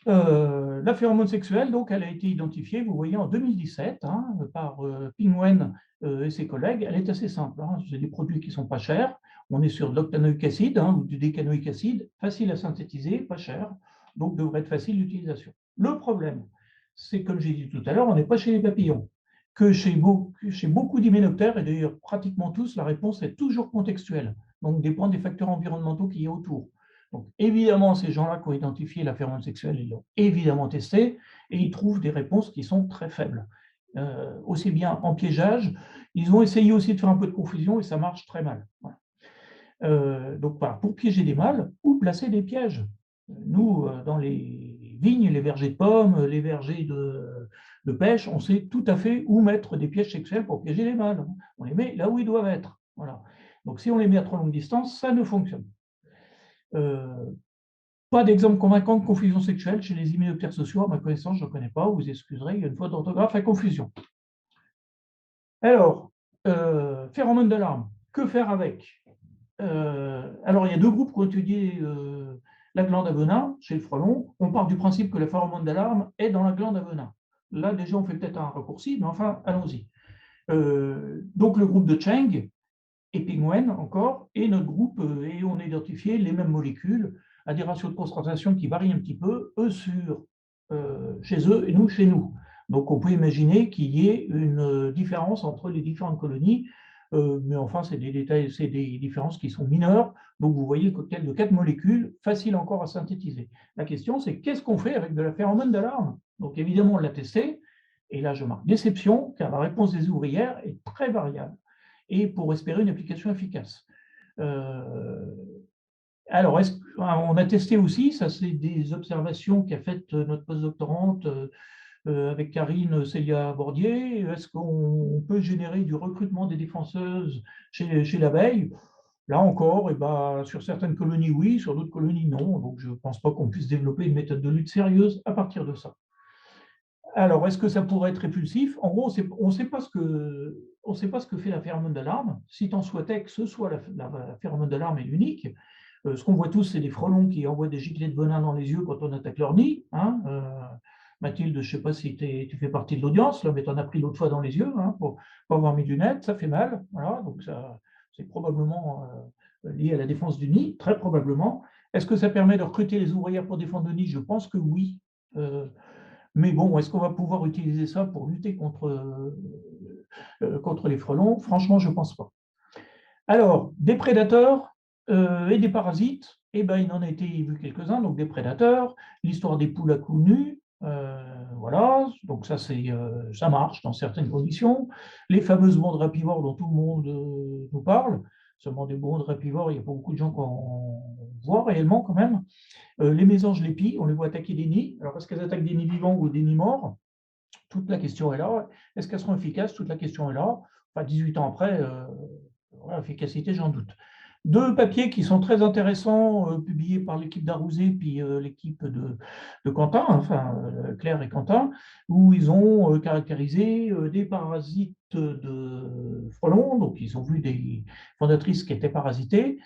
La phéromone sexuelle, donc, elle a été identifiée, vous voyez, en 2017 par Pingwen et ses collègues. Elle est assez simple. C'est des produits qui ne sont pas chers. On est sur de l'octanoïque acide ou du décanoïque acide, facile à synthétiser, pas cher, donc devrait être facile d'utilisation. Le problème, c'est, comme j'ai dit tout à l'heure, on n'est pas chez les papillons. Que chez beaucoup d'hyménoptères, et d'ailleurs pratiquement tous, la réponse est toujours contextuelle, donc dépend des facteurs environnementaux qu'il y a autour. Donc, évidemment, ces gens-là qui ont identifié la phéromone sexuelle, ils l'ont évidemment testé. et ils trouvent des réponses qui sont très faibles. Aussi bien en piégeage, ils ont essayé aussi de faire un peu de confusion et ça marche très mal. Voilà. Donc, voilà, pour piéger des mâles ou placer des pièges. Nous, dans les vignes, les vergers de pommes, les vergers de pêche, on sait tout à fait où mettre des pièges sexuels pour piéger les mâles. On les met là où ils doivent être. Voilà. Donc, si on les met à trop longue distance, ça ne fonctionne. Pas d'exemple convaincant de confusion sexuelle chez les hyménoptères sociaux. À ma connaissance, je ne connais pas. Vous excuserez, il y a une faute d'orthographe à confusion. Alors, phéromones d'alarme, que faire avec? Alors, il y a deux groupes qui ont étudié la glande à venin chez le frelon. On part du principe que la phéromone d'alarme est dans la glande à venin. Là, déjà, on fait peut-être un raccourci, mais enfin, allons-y. Donc, le groupe de Cheng et Pingwen encore, et notre groupe, et on a identifié les mêmes molécules à des ratios de concentration qui varient un petit peu, eux chez eux et nous chez nous. Donc, on peut imaginer qu'il y ait une différence entre les différentes colonies, mais enfin, c'est des détails, c'est des différences qui sont mineures. Donc, vous voyez cocktail de 4 molécules, facile encore à synthétiser. La question, c'est qu'est-ce qu'on fait avec de la phéromone d'alarme? Donc, évidemment, on l'a testé, et là, je marque déception, car la réponse des ouvrières est très variable, et pour espérer une application efficace. Alors, on a testé aussi, ça c'est des observations qu'a faites notre postdoctorante avec Karine Célia-Bordier. Est-ce qu'on peut générer du recrutement des défenseuses chez l'abeille? Là encore, sur certaines colonies, oui, sur d'autres colonies, non. Donc, je ne pense pas qu'on puisse développer une méthode de lutte sérieuse à partir de ça. Alors, est-ce que ça pourrait être répulsif? En gros, on ne sait pas ce que fait la phéromone d'alarme. Si tu en souhaitais que ce soit la phéromone d'alarme est l'unique, ce qu'on voit tous, c'est des frelons qui envoient des giclées de venin dans les yeux quand on attaque leur nid. Hein. Mathilde, je ne sais pas si tu fais partie de l'audience, mais tu en as pris l'autre fois dans les yeux pour avoir mis du net, ça fait mal. Voilà, donc c'est probablement lié à la défense du nid, très probablement. Est-ce que ça permet de recruter les ouvrières pour défendre le nid? Je pense que oui. Mais bon, est-ce qu'on va pouvoir utiliser ça pour lutter contre les frelons? Franchement, je ne pense pas. Alors, des prédateurs et des parasites, il en a été vu quelques-uns, donc des prédateurs, l'histoire des poules à coups nus, voilà, donc ça marche dans certaines conditions. Les fameuses bandes rapivores dont tout le monde nous parle, seulement des bandes rapivores, il n'y a pas beaucoup de gens qui en voient réellement quand même. Les mésanges lépis, on les voit attaquer des nids. Alors, est-ce qu'elles attaquent des nids vivants ou des nids morts? Toute la question est là. Est-ce qu'elles seront efficaces? Toute la question est là. Enfin, 18 ans après, efficacité, j'en doute. Deux papiers qui sont très intéressants, publiés par l'équipe d'Arouzé puis l'équipe de Quentin, Claire et Quentin, où ils ont caractérisé des parasites de frelons. Donc, ils ont vu des fondatrices qui étaient parasitées.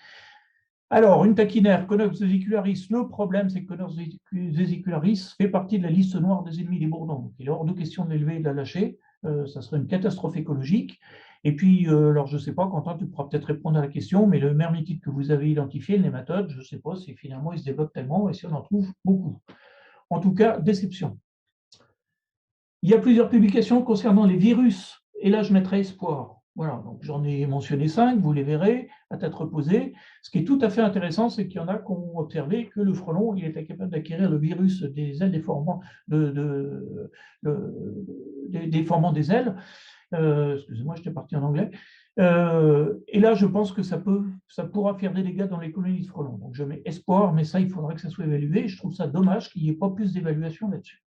Alors, une taquinaire, Conops vesicularis, le problème, c'est que Conops vesicularis fait partie de la liste noire des ennemis des bourdons. Donc, il est hors de question de l'élever et de la lâcher. Ça serait une catastrophe écologique. Et puis, alors, je ne sais pas, Quentin, tu pourras peut-être répondre à la question, mais le mermitide que vous avez identifié, le nématode, je ne sais pas si finalement il se développe tellement et si on en trouve beaucoup. En tout cas, déception. Il y a plusieurs publications concernant les virus, et là, je mettrai espoir. Voilà, donc j'en ai mentionné 5, vous les verrez à tête reposée. Ce qui est tout à fait intéressant, c'est qu'il y en a qui ont observé que le frelon, il était capable d'acquérir le virus des ailes déformant, déformant des ailes. Excusez-moi, j'étais parti en anglais. Et là, je pense que ça pourra faire des dégâts dans les colonies de frelons. Donc je mets espoir, mais ça, il faudra que ça soit évalué. Je trouve ça dommage qu'il n'y ait pas plus d'évaluation là-dessus.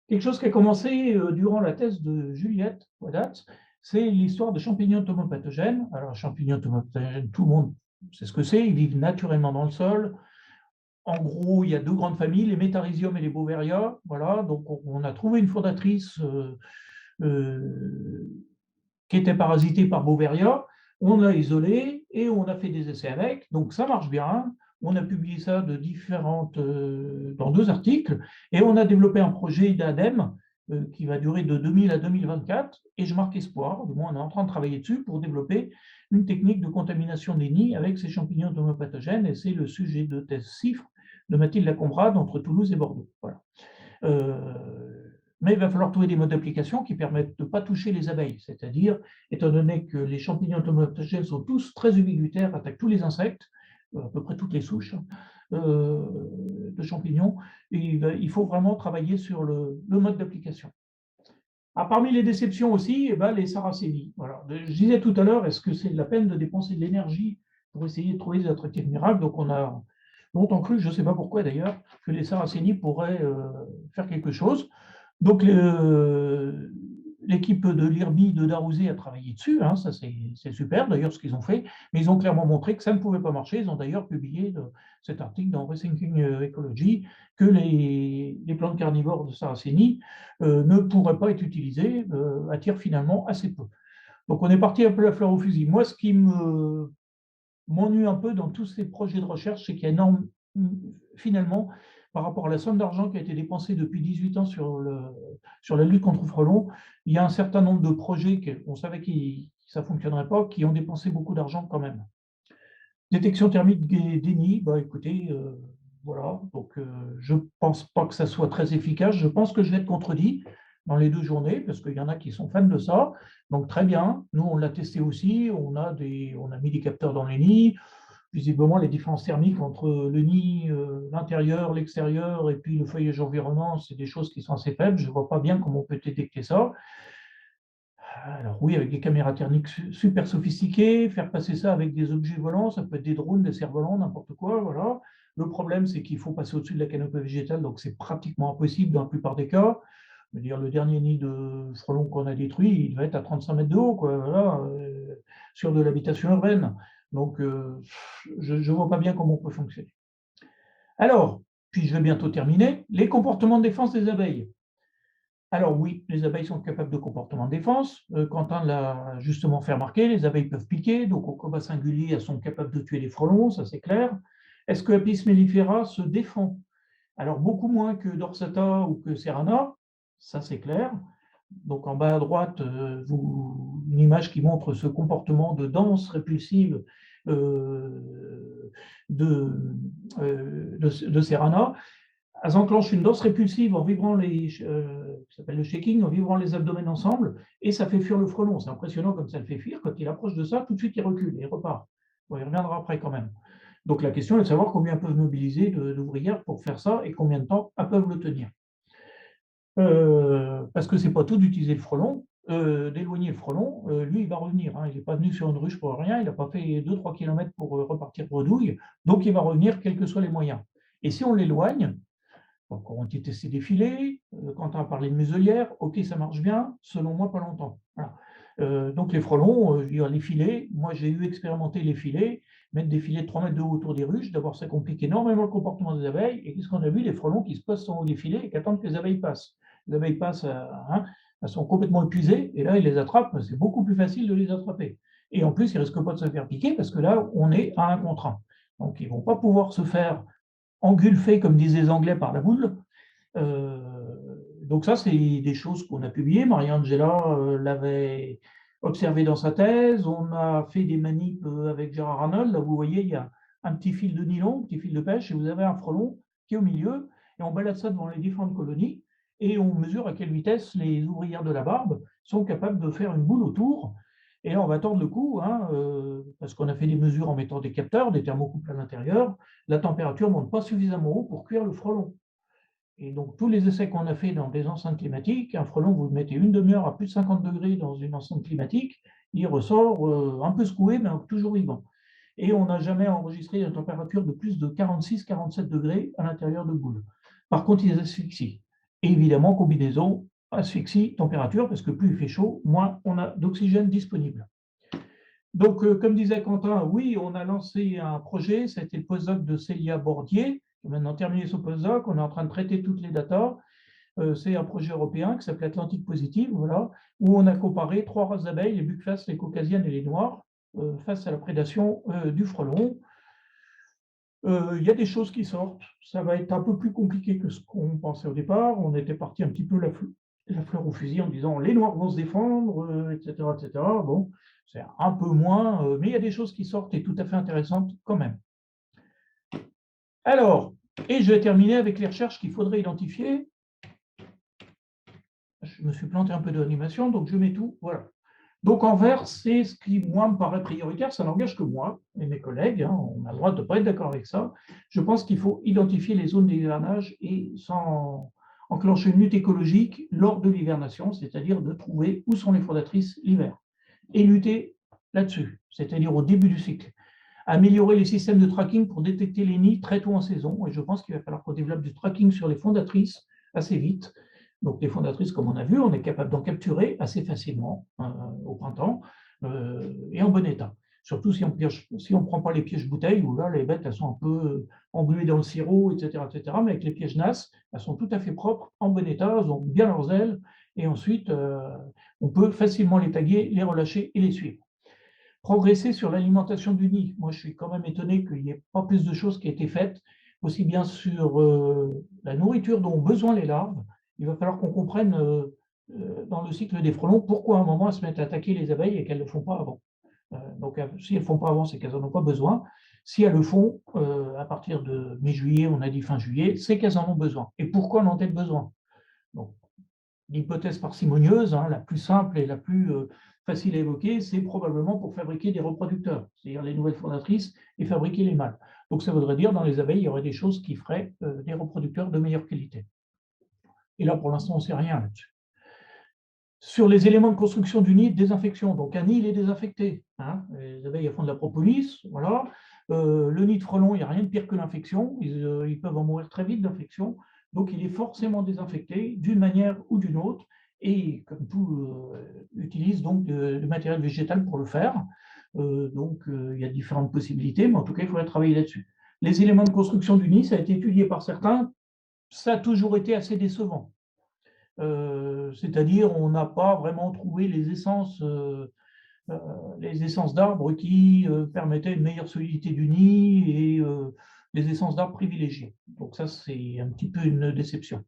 Quelque chose qui a commencé durant la thèse de Juliette Wadat, c'est l'histoire de champignons entomopathogènes. Alors, champignons entomopathogènes, tout le monde sait ce que c'est, ils vivent naturellement dans le sol. En gros, il y a deux grandes familles, les Métarhizium et les Beauveria. Voilà, donc on a trouvé une fondatrice qui était parasitée par Beauveria. On l'a isolée et on a fait des essais avec. Donc, ça marche bien. On a publié ça dans 2 articles et on a développé un projet d'ADEME qui va durer de 2000 à 2024 et je marque espoir, du moins on est en train de travailler dessus pour développer une technique de contamination des nids avec ces champignons entomopathogènes et c'est le sujet de thèse CIFRE de Mathilde Lacombrade entre Toulouse et Bordeaux. Voilà. Mais il va falloir trouver des modes d'application qui permettent de ne pas toucher les abeilles, c'est-à-dire, étant donné que les champignons entomopathogènes sont tous très ubiquitaires, attaquent tous les insectes, à peu près toutes les souches, de champignons. Et il faut vraiment travailler sur le mode d'application. Ah, parmi les déceptions aussi, eh ben, les Saraceni. Voilà. Je disais tout à l'heure, est-ce que c'est de la peine de dépenser de l'énergie pour essayer de trouver des attractifs miracles? Donc on a longtemps cru, je ne sais pas pourquoi d'ailleurs, que les Saraceni pourraient faire quelque chose. Donc l'équipe de l'IRBI de Darouzé a travaillé dessus, hein, ça c'est super d'ailleurs ce qu'ils ont fait, mais ils ont clairement montré que ça ne pouvait pas marcher. Ils ont d'ailleurs publié cet article dans Rethinking Ecology que les plantes carnivores de Saraceni ne pourraient pas être utilisées, attirent finalement assez peu. Donc on est parti un peu la fleur au fusil. Moi, ce qui m'ennuie un peu dans tous ces projets de recherche, c'est qu'il y a énorme, finalement, par rapport à la somme d'argent qui a été dépensée depuis 18 ans sur la lutte contre le frelon, il y a un certain nombre de projets qu'on savait que ça ne fonctionnerait pas, qui ont dépensé beaucoup d'argent quand même. Détection thermique DENI, bah écoutez, voilà, donc je ne pense pas que ça soit très efficace. Je pense que je vais être contredit dans les 2 journées, parce qu'il y en a qui sont fans de ça. Donc très bien, nous on l'a testé aussi, on a mis des capteurs dans les nids. Visiblement, les différences thermiques entre le nid, l'intérieur, l'extérieur et puis le feuillage environnant, c'est des choses qui sont assez faibles. Je ne vois pas bien comment on peut détecter ça. Alors oui, avec des caméras thermiques super sophistiquées, faire passer ça avec des objets volants, ça peut être des drones, des cerfs-volants, n'importe quoi, voilà. Le problème, c'est qu'il faut passer au-dessus de la canopée végétale, donc c'est pratiquement impossible dans la plupart des cas. Je veux dire, le dernier nid de frelons qu'on a détruit, il devait être à 35 mètres de haut, quoi, voilà, sur de l'habitation urbaine. Donc, je ne vois pas bien comment on peut fonctionner. Alors, puis je vais bientôt terminer, les comportements de défense des abeilles. Alors oui, les abeilles sont capables de comportements de défense. Quentin l'a justement fait remarquer, les abeilles peuvent piquer, donc au combat singulier, elles sont capables de tuer les frelons, ça c'est clair. Est-ce que Apis mellifera se défend? Alors beaucoup moins que Dorsata ou que Serrana, ça c'est clair. Donc en bas à droite, une image qui montre ce comportement de danse répulsive de Serrana. Elles enclenchent une danse répulsive en vibrant qui s'appelle le shaking, en vibrant les abdomens ensemble, et ça fait fuir le frelon. C'est impressionnant comme ça le fait fuir. Quand il approche de ça, tout de suite il recule et il repart. Bon, il reviendra après quand même. Donc la question est de savoir combien peuvent mobiliser d'ouvrières pour faire ça et combien de temps elles peuvent le tenir. Parce que c'est pas tout d'utiliser le frelon, d'éloigner le frelon. Lui, il va revenir, hein. Il n'est pas venu sur une ruche pour rien, il n'a pas fait 2-3 km pour repartir bredouille, donc il va revenir quels que soient les moyens. Et si on l'éloigne, donc, on a testé des filets, quand on a parlé de muselière, ok, ça marche bien, selon moi, pas longtemps. Voilà. Donc les frelons, les filets, moi j'ai eu expérimenté les filets, mettre des filets de 3 mètres de haut autour des ruches, d'abord ça complique énormément le comportement des abeilles, et qu'est-ce qu'on a vu? Les frelons qui se posent en haut des filets et qui attendent que les abeilles passent. Les abeilles passent, elles sont complètement épuisées, et là ils les attrapent, c'est beaucoup plus facile de les attraper. Et en plus, ils ne risquent pas de se faire piquer, parce que là, on est à 1 contre 1. Donc ils ne vont pas pouvoir se faire engulfé, comme disaient les Anglais, par la boule. Donc ça, c'est des choses qu'on a publiées. Maria-Angela l'avait observé dans sa thèse. On a fait des manips avec Gérard Arnold. Là, vous voyez, il y a un petit fil de nylon, un petit fil de pêche, et vous avez un frelon qui est au milieu, et on balade ça devant les différentes colonies, et on mesure à quelle vitesse les ouvrières de la barbe sont capables de faire une boule autour. Et là, on va tordre le cou, hein, parce qu'on a fait des mesures en mettant des capteurs, des thermocouples à l'intérieur. La température ne monte pas suffisamment haut pour cuire le frelon. Et donc, tous les essais qu'on a fait dans des enceintes climatiques, un frelon, vous le mettez une demi-heure à plus de 50 degrés dans une enceinte climatique, il ressort un peu secoué, mais toujours vivant. Et on n'a jamais enregistré une température de plus de 46-47 degrés à l'intérieur de boules. Par contre, ils asphyxient. Et évidemment, combinaison asphyxie, température, parce que plus il fait chaud, moins on a d'oxygène disponible. Donc, comme disait Quentin, oui, on a lancé un projet, c'était le postdoc de Célia Bordier, qui a maintenant terminé son postdoc, on est en train de traiter toutes les datas. C'est un projet européen qui s'appelle Atlantique Positive, voilà, où on a comparé 3 races d'abeilles, les buclas, les caucasiennes et les noires, face à la prédation du frelon. Il y a des choses qui sortent, ça va être un peu plus compliqué que ce qu'on pensait au départ. On était parti un petit peu la fleur au fusil en disant les noirs vont se défendre, etc., etc. Bon, c'est un peu moins, mais il y a des choses qui sortent et tout à fait intéressantes quand même. Alors, et je vais terminer avec les recherches qu'il faudrait identifier. Je me suis planté un peu d'animation, donc je mets tout, voilà. Donc, en vert, c'est ce qui, moi, me paraît prioritaire. Ça n'engage que moi et mes collègues. Hein, on a le droit de ne pas être d'accord avec ça. Je pense qu'il faut identifier les zones d'hivernage et sans enclencher une lutte écologique lors de l'hivernation, c'est-à-dire de trouver où sont les fondatrices l'hiver et lutter là-dessus, c'est-à-dire au début du cycle. Améliorer les systèmes de tracking pour détecter les nids très tôt en saison. Et je pense qu'il va falloir qu'on développe du tracking sur les fondatrices assez vite. Donc, les fondatrices, comme on a vu, on est capable d'en capturer assez facilement au printemps et en bon état. Surtout si on ne prend pas les pièges bouteilles, où là, les bêtes, elles sont un peu engluées dans le sirop, etc., etc. Mais avec les pièges NAS, elles sont tout à fait propres, en bon état, elles ont bien leurs ailes. Et ensuite, on peut facilement les taguer, les relâcher et les suivre. Progresser sur l'alimentation du nid. Moi, je suis quand même étonné qu'il n'y ait pas plus de choses qui aient été faites, aussi bien sur la nourriture dont ont besoin les larves. Il va falloir qu'on comprenne dans le cycle des frelons pourquoi à un moment elles se mettent à attaquer les abeilles et qu'elles ne le font pas avant. Donc, si elles ne le font pas avant, c'est qu'elles n'en ont pas besoin. Si elles le font à partir de mi-juillet, on a dit fin juillet, c'est qu'elles en ont besoin. Et pourquoi en ont-elles besoin? Donc, l'hypothèse parcimonieuse, hein, la plus simple et la plus facile à évoquer, c'est probablement pour fabriquer des reproducteurs, c'est-à-dire les nouvelles fondatrices et fabriquer les mâles. Donc ça voudrait dire dans les abeilles, il y aurait des choses qui feraient des reproducteurs de meilleure qualité. Et là, pour l'instant, on ne sait rien là-dessus. Sur les éléments de construction du nid, désinfection. Donc un nid, il est désinfecté. Hein. Les abeilles elles font de la propolis, voilà. Le nid de frelon, il n'y a rien de pire que l'infection. Ils peuvent en mourir très vite d'infection. Donc il est forcément désinfecté d'une manière ou d'une autre. Et comme tout, utilise donc du matériel végétal pour le faire. Il y a différentes possibilités, mais en tout cas, il faudrait travailler là-dessus. Les éléments de construction du nid, ça a été étudié par certains. Ça a toujours été assez décevant. C'est-à-dire on n'a pas vraiment trouvé les essences d'arbres qui permettaient une meilleure solidité du nid et les essences d'arbres privilégiées. Donc ça, c'est un petit peu une déception.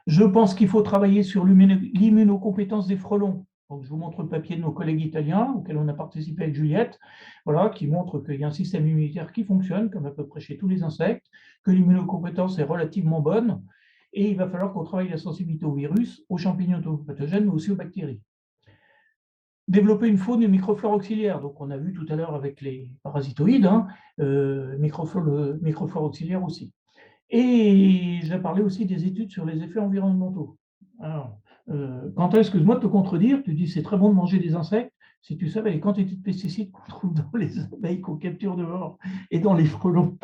Je pense qu'il faut travailler sur l'immunocompétence des frelons. Donc, je vous montre le papier de nos collègues italiens auquel on a participé avec Juliette, voilà, qui montre qu'il y a un système immunitaire qui fonctionne, comme à peu près chez tous les insectes, que l'immunocompétence est relativement bonne, et il va falloir qu'on travaille la sensibilité aux virus, aux champignons pathogènes, mais aussi aux bactéries. Développer une faune et une microflore auxiliaire. Donc, on a vu tout à l'heure avec les parasitoïdes, hein, microflore auxiliaire aussi. Et j'ai parlé aussi des études sur les effets environnementaux. Alors, Quentin, excuse-moi de te contredire, tu dis c'est très bon de manger des insectes. Si tu savais les quantités de pesticides qu'on trouve dans les abeilles qu'on capture dehors et dans les frelons,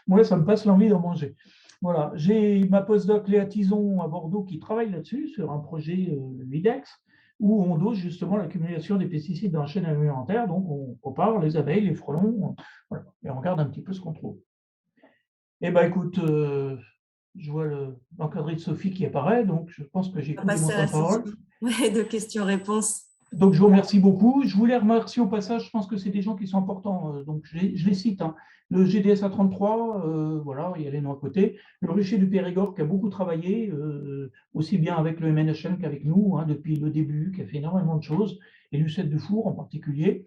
moi, ça me passe l'envie d'en manger. Voilà, j'ai ma postdoc Léa Tison à Bordeaux qui travaille là-dessus, sur un projet LIDEX, où on dose justement l'accumulation des pesticides dans la chaîne alimentaire. Donc, on compare les abeilles, les frelons, voilà, et on regarde un petit peu ce qu'on trouve. Eh bien, écoute, je vois l'encadré de Sophie qui apparaît, donc je pense que j'ai coupé mon temps de parole. Ouais, de questions-réponses. Donc, je vous remercie beaucoup. Je voulais remercier au passage, je pense que c'est des gens qui sont importants, donc je les cite. Hein. Le GDSA 33, voilà, il y a les noms à côté. Le Rucher du Périgord qui a beaucoup travaillé, aussi bien avec le MNHM qu'avec nous, hein, depuis le début, qui a fait énormément de choses, et Lucette Dufour en particulier.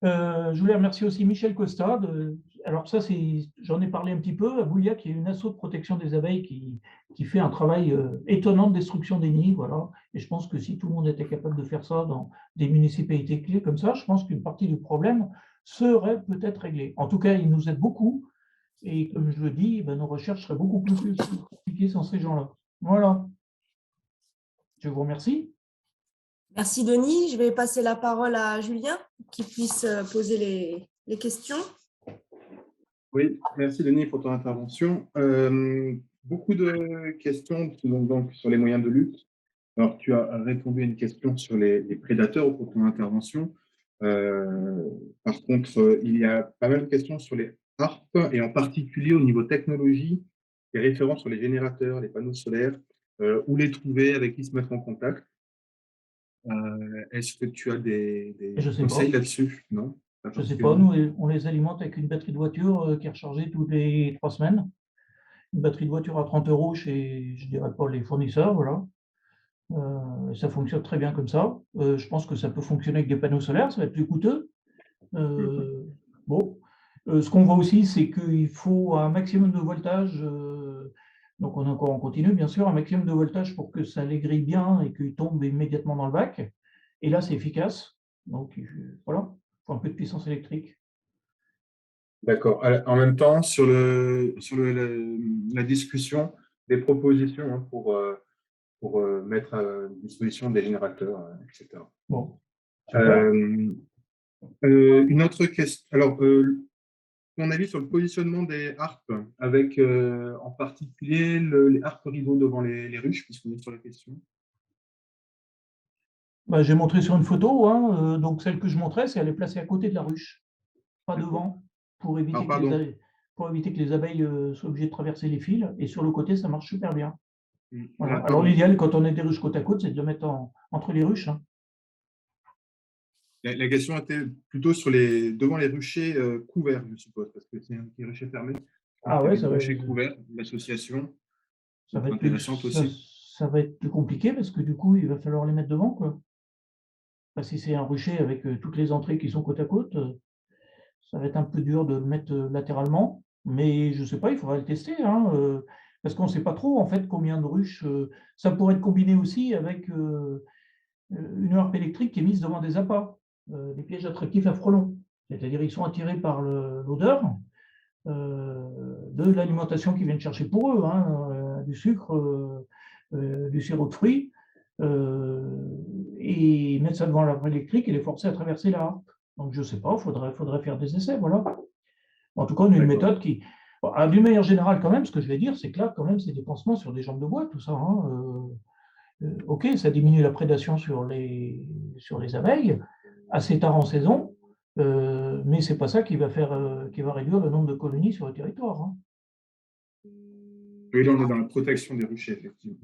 Je voulais remercier aussi Michel Costa. Alors ça, j'en ai parlé un petit peu. À Bouliac, il y a une asso de protection des abeilles qui fait un travail étonnant de destruction des nids. Voilà. Et je pense que si tout le monde était capable de faire ça dans des municipalités clés comme ça, je pense qu'une partie du problème serait peut-être réglée. En tout cas, il nous aide beaucoup. Et comme je le dis, ben, nos recherches seraient beaucoup plus compliquées sans ces gens-là. Voilà. Je vous remercie. Merci Denis. Je vais passer la parole à Julien qui puisse poser les questions. Oui, merci Denis pour ton intervention. Beaucoup de questions donc, sur les moyens de lutte. Alors, tu as répondu à une question sur les prédateurs pour ton intervention. Par contre, il y a pas mal de questions sur les harpes et en particulier au niveau technologie, des références sur les générateurs, les panneaux solaires, où les trouver, avec qui se mettre en contact. Est-ce que tu as des conseils là-dessus? Non? Je ne sais pas, nous, on les alimente avec une batterie de voiture qui est rechargée toutes les 3 semaines. Une batterie de voiture à 30 € chez, je dirais pas les fournisseurs, voilà. Ça fonctionne très bien comme ça. Je pense que ça peut fonctionner avec des panneaux solaires, ça va être plus coûteux. Bon. Ce qu'on voit aussi, c'est qu'il faut un maximum de voltage, donc on est encore en continu, bien sûr, un maximum de voltage pour que ça les grille bien et qu'ils tombent immédiatement dans le bac. Et là, c'est efficace. Donc voilà, il faut un peu de puissance électrique. D'accord. En même temps, sur la discussion, des propositions hein, pour mettre à disposition des générateurs, etc. Bon, super. Une autre question. Alors, ton avis sur le positionnement des harpes, avec en particulier les harpes rideaux devant les ruches, puisqu'on est sur la question. Bah, j'ai montré sur une photo, hein, donc celle que je montrais, c'est elle est placée à côté de la ruche, pas D'accord. devant, pour éviter, Alors, pardon. pour éviter que les abeilles soient obligées de traverser les fils. Et sur le côté, ça marche super bien. Voilà. Alors Pardon. l'idéal, quand on a des ruches côte à côte, c'est de le mettre entre les ruches. Hein. La question était plutôt sur devant les ruchers couverts, je suppose, parce que c'est un petit rucher fermé. Ah Il y ouais, avait des ruchers couverts, l'association. ça va être Intéressante plus, aussi. ça va être plus compliqué parce que du coup, il va falloir les mettre devant, quoi. Enfin, si c'est un rucher avec toutes les entrées qui sont côte à côte, ça va être un peu dur de le mettre latéralement, mais je ne sais pas, il faudra le tester, hein, parce qu'on ne sait pas trop en fait combien de ruches. Ça pourrait être combiné aussi avec une harpe électrique qui est mise devant des appâts, des pièges attractifs à frelons. C'est-à-dire ils sont attirés par l'odeur de l'alimentation qu'ils viennent chercher pour eux, hein, du sucre, du sirop de fruits, et mettre ça devant l'arbre électrique et les forcer à traverser la harpe. Donc je ne sais pas, il faudrait faire des essais, voilà. En tout cas, on a une méthode qui, bon, d'une manière générale quand même, ce que je vais dire, c'est que là, quand même, c'est des pansements sur des jambes de bois, tout ça. Hein, ok, ça diminue la prédation sur les abeilles assez tard en saison, mais ce n'est pas ça qui va réduire le nombre de colonies sur le territoire. Hein. Oui, là, on est dans la protection des ruchers, effectivement.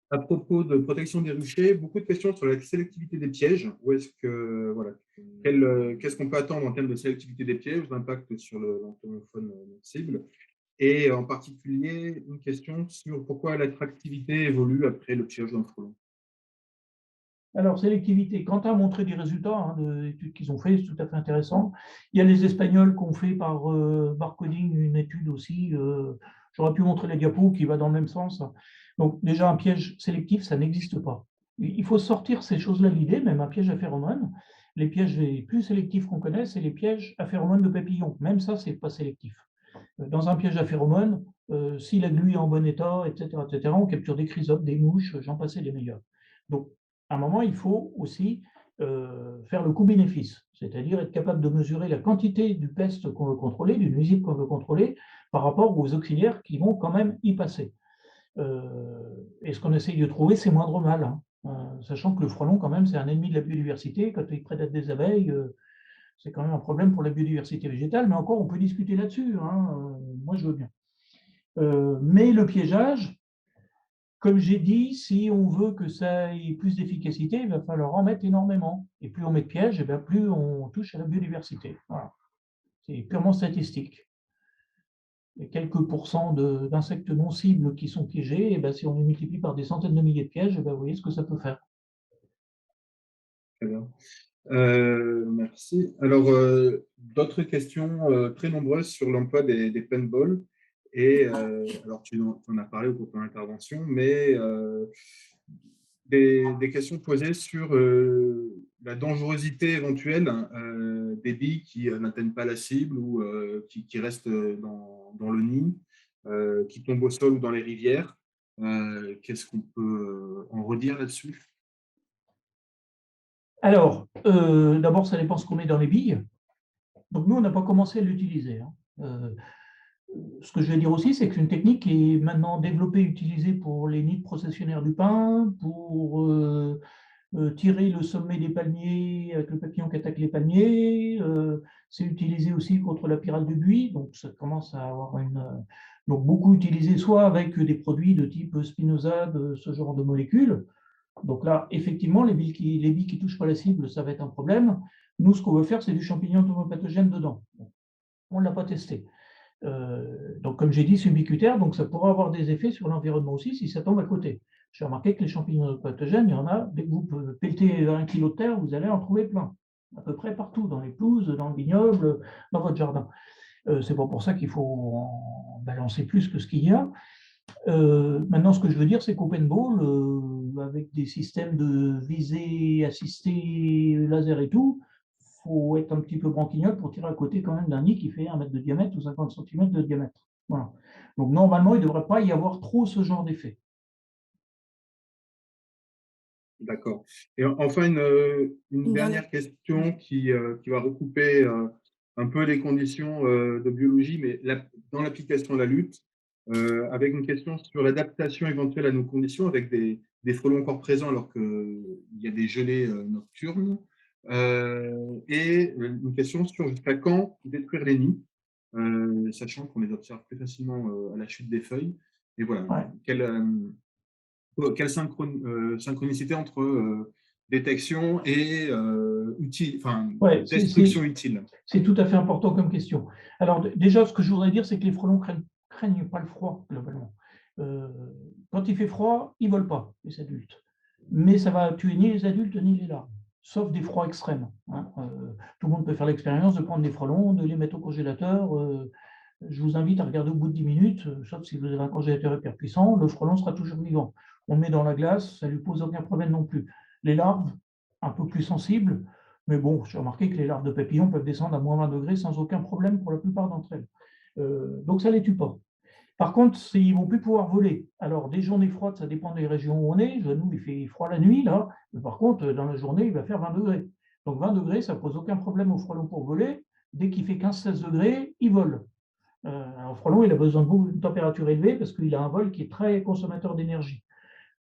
À propos de protection des ruchers, beaucoup de questions sur la sélectivité des pièges. Où est-ce que, voilà, qu'est-ce qu'on peut attendre en termes de sélectivité des pièges, d'impact sur l'entomofaune cible, et en particulier une question sur pourquoi l'attractivité évolue après le piège d'un frelon. Alors, sélectivité, Quentin a montré des résultats d'études qu'ils ont fait, c'est tout à fait intéressant. Il y a les Espagnols qui ont fait par barcoding une étude aussi. J'aurais pu montrer la diapo qui va dans le même sens. Donc, déjà, un piège sélectif, ça n'existe pas. Il faut sortir ces choses-là de l'idée, même un piège à phéromones. Les pièges les plus sélectifs qu'on connaisse, c'est les pièges à phéromones de papillons. Même ça, ce n'est pas sélectif. Dans un piège à phéromones, si la glu est en bon état, etc., on capture des chrysoptes, des mouches, j'en passais les meilleurs. Donc, à un moment, il faut aussi faire le coût-bénéfice, c'est-à-dire être capable de mesurer la quantité du peste qu'on veut contrôler, du nuisible qu'on veut contrôler, par rapport aux auxiliaires qui vont quand même y passer. Et ce qu'on essaye de trouver, c'est moindre mal, hein. Sachant que le frelon, quand même, c'est un ennemi de la biodiversité. Quand il prédate des abeilles, c'est quand même un problème pour la biodiversité végétale, mais encore, on peut discuter là-dessus. Hein. Moi, je veux bien. Mais le piégeage, comme j'ai dit, si on veut que ça ait plus d'efficacité, il va falloir en mettre énormément. Et plus on met de pièges, plus on touche à la biodiversité. Voilà. C'est purement statistique. Il y a quelques pourcents d'insectes non cibles qui sont piégés, et si on les multiplie par des centaines de milliers de pièges, vous voyez ce que ça peut faire. Très bien. Merci. Alors, d'autres questions très nombreuses sur l'emploi des paintballs. Et alors, tu en as parlé au cours de ton intervention, mais des questions posées sur la dangerosité éventuelle des billes qui n'atteignent pas la cible ou qui restent dans le nid, qui tombent au sol ou dans les rivières. Qu'est-ce qu'on peut en redire là-dessus? Alors, d'abord, ça dépend ce qu'on met dans les billes. Donc, nous, on n'a pas commencé à l'utiliser. Hein. Ce que je vais dire aussi, c'est que c'est une technique qui est maintenant développée, utilisée pour les nids de processionnaires du pin, pour tirer le sommet des palmiers avec le papillon qui attaque les palmiers. C'est utilisé aussi contre la pyrale du buis, donc ça commence à avoir donc beaucoup utilisé soit avec des produits de type spinosade, ce genre de molécules. Donc là, effectivement, les billes qui ne touchent pas la cible, ça va être un problème. Nous, ce qu'on veut faire, c'est du champignon entomopathogène dedans. On ne l'a pas testé. Donc, comme j'ai dit, c'est ubiquitaire, donc ça pourra avoir des effets sur l'environnement aussi si ça tombe à côté. J'ai remarqué que les champignons pathogènes, il y en a, dès que vous pelletez 1 kilo de terre, vous allez en trouver plein, à peu près partout, dans les pelouses, dans le vignoble, dans votre jardin. C'est pas pour ça qu'il faut en balancer plus que ce qu'il y a. Maintenant, ce que je veux dire, c'est qu'au paintball, avec des systèmes de visée assistée laser et tout, faut être un petit peu branquignol pour tirer à côté quand même d'un nid qui fait 1 mètre de diamètre ou 50 cm de diamètre. Voilà. Donc normalement, il ne devrait pas y avoir trop ce genre d'effet. D'accord. Et enfin, une dernière question qui va recouper un peu les conditions de biologie, mais dans l'application de la lutte, avec une question sur l'adaptation éventuelle à nos conditions, avec des frelons encore présents alors qu'il y a des gelées nocturnes, et une question sur jusqu'à quand détruire les nids, sachant qu'on les observe plus facilement à la chute des feuilles. Et voilà, Ouais. quelle synchronicité entre détection et Ouais, destruction utile. c'est tout à fait important comme question. Alors déjà, ce que je voudrais dire, c'est que les frelons craignent pas le froid, globalement. Quand il fait froid, ils ne volent pas, les adultes. Mais ça va tuer ni les adultes ni les larves, sauf des froids extrêmes. Hein. Tout le monde peut faire l'expérience de prendre des frelons, de les mettre au congélateur. Je vous invite à regarder au bout de 10 minutes, sauf si vous avez un congélateur hyper puissant, le frelon sera toujours vivant. On le met dans la glace, ça ne lui pose aucun problème non plus. Les larves, un peu plus sensibles, mais bon, j'ai remarqué que les larves de papillons peuvent descendre à moins 20 degrés sans aucun problème pour la plupart d'entre elles. Donc ça ne les tue pas. Par contre, ils ne vont plus pouvoir voler. Alors, des journées froides, ça dépend des régions où on est. Nous, il fait froid la nuit, là. Mais par contre, dans la journée, il va faire 20 degrés. Donc, 20 degrés, ça ne pose aucun problème au frelon pour voler. Dès qu'il fait 15-16 degrés, il vole. Un frelon, il a besoin d'une température élevée parce qu'il a un vol qui est très consommateur d'énergie.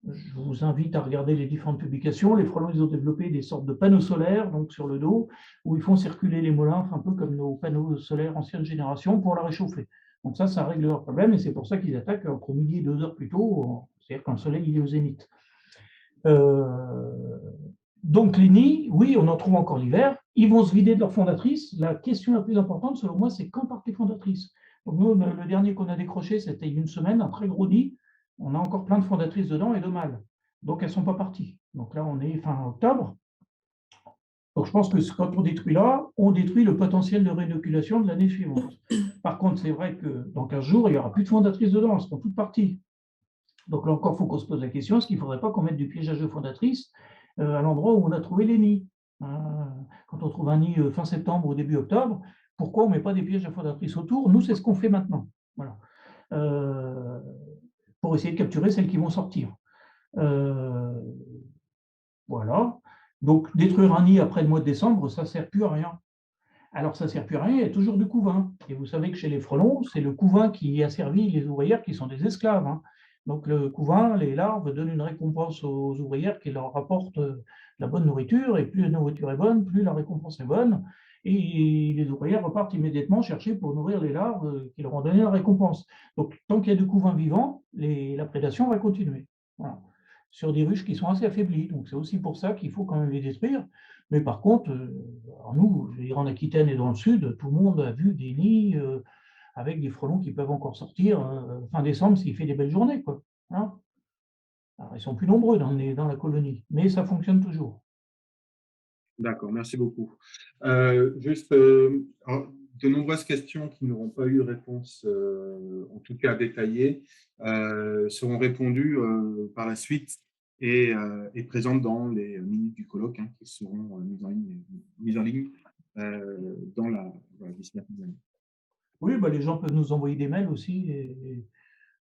Je vous invite à regarder les différentes publications. Les frelons, ils ont développé des sortes de panneaux solaires donc sur le dos où ils font circuler les molymphes un peu comme nos panneaux solaires ancienne génération pour la réchauffer. Donc ça règle leur problème et c'est pour ça qu'ils attaquent entre midi et 2 heures plus tôt, c'est-à-dire quand le soleil il est au zénith. Donc les nids, oui, on en trouve encore l'hiver. Ils vont se vider de leur fondatrice. La question la plus importante, selon moi, c'est quand partent les fondatrices. Donc nous, le dernier qu'on a décroché, c'était il y a une semaine, un très gros nid. On a encore plein de fondatrices dedans et de mâles. Donc elles ne sont pas parties. Donc là, on est fin octobre. Donc je pense que quand on détruit là, on détruit le potentiel de réinoculation de l'année suivante. Par contre, c'est vrai que dans 15 jours, il n'y aura plus de fondatrices dedans, elles seront toutes parties. Donc là encore, il faut qu'on se pose la question, est-ce qu'il ne faudrait pas qu'on mette du piégeage de fondatrices à l'endroit où on a trouvé les nids? Quand on trouve un nid fin septembre ou début octobre, pourquoi on ne met pas des pièges à fondatrices autour? Nous, c'est ce qu'on fait maintenant. Voilà. Pour essayer de capturer celles qui vont sortir. Voilà. Donc, détruire un nid après le mois de décembre, ça ne sert plus à rien. Alors, ça ne sert plus à rien, il y a toujours du couvain. Et vous savez que chez les frelons, c'est le couvain qui a servi les ouvrières qui sont des esclaves. Hein. Donc, le couvain, les larves donnent une récompense aux ouvrières qui leur apportent la bonne nourriture. Et plus la nourriture est bonne, plus la récompense est bonne. Et les ouvrières repartent immédiatement chercher pour nourrir les larves qui leur ont donné la récompense. Donc, tant qu'il y a du couvain vivant, la prédation va continuer. Voilà. Sur des ruches qui sont assez affaiblies. Donc, c'est aussi pour ça qu'il faut quand même les détruire. Mais par contre, nous, je veux dire, en Aquitaine et dans le sud, tout le monde a vu des nids avec des frelons qui peuvent encore sortir fin décembre s'il fait des belles journées. Quoi. Hein. Alors, ils sont plus nombreux dans la colonie, mais ça fonctionne toujours. D'accord, merci beaucoup. Juste, de nombreuses questions qui n'auront pas eu de réponse, en tout cas détaillée, seront répondues par la suite et présentes dans les minutes du colloque hein, qui seront mises en ligne dans d'ici la fin de l'année. Oui, bah, les gens peuvent nous envoyer des mails aussi,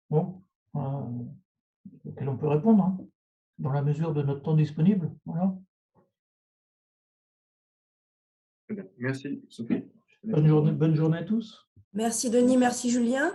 bon, auxquels on peut répondre, hein, dans la mesure de notre temps disponible. Voilà. Très bien. Merci, Sophie. Bonne journée à tous. Merci Denis, merci Julien.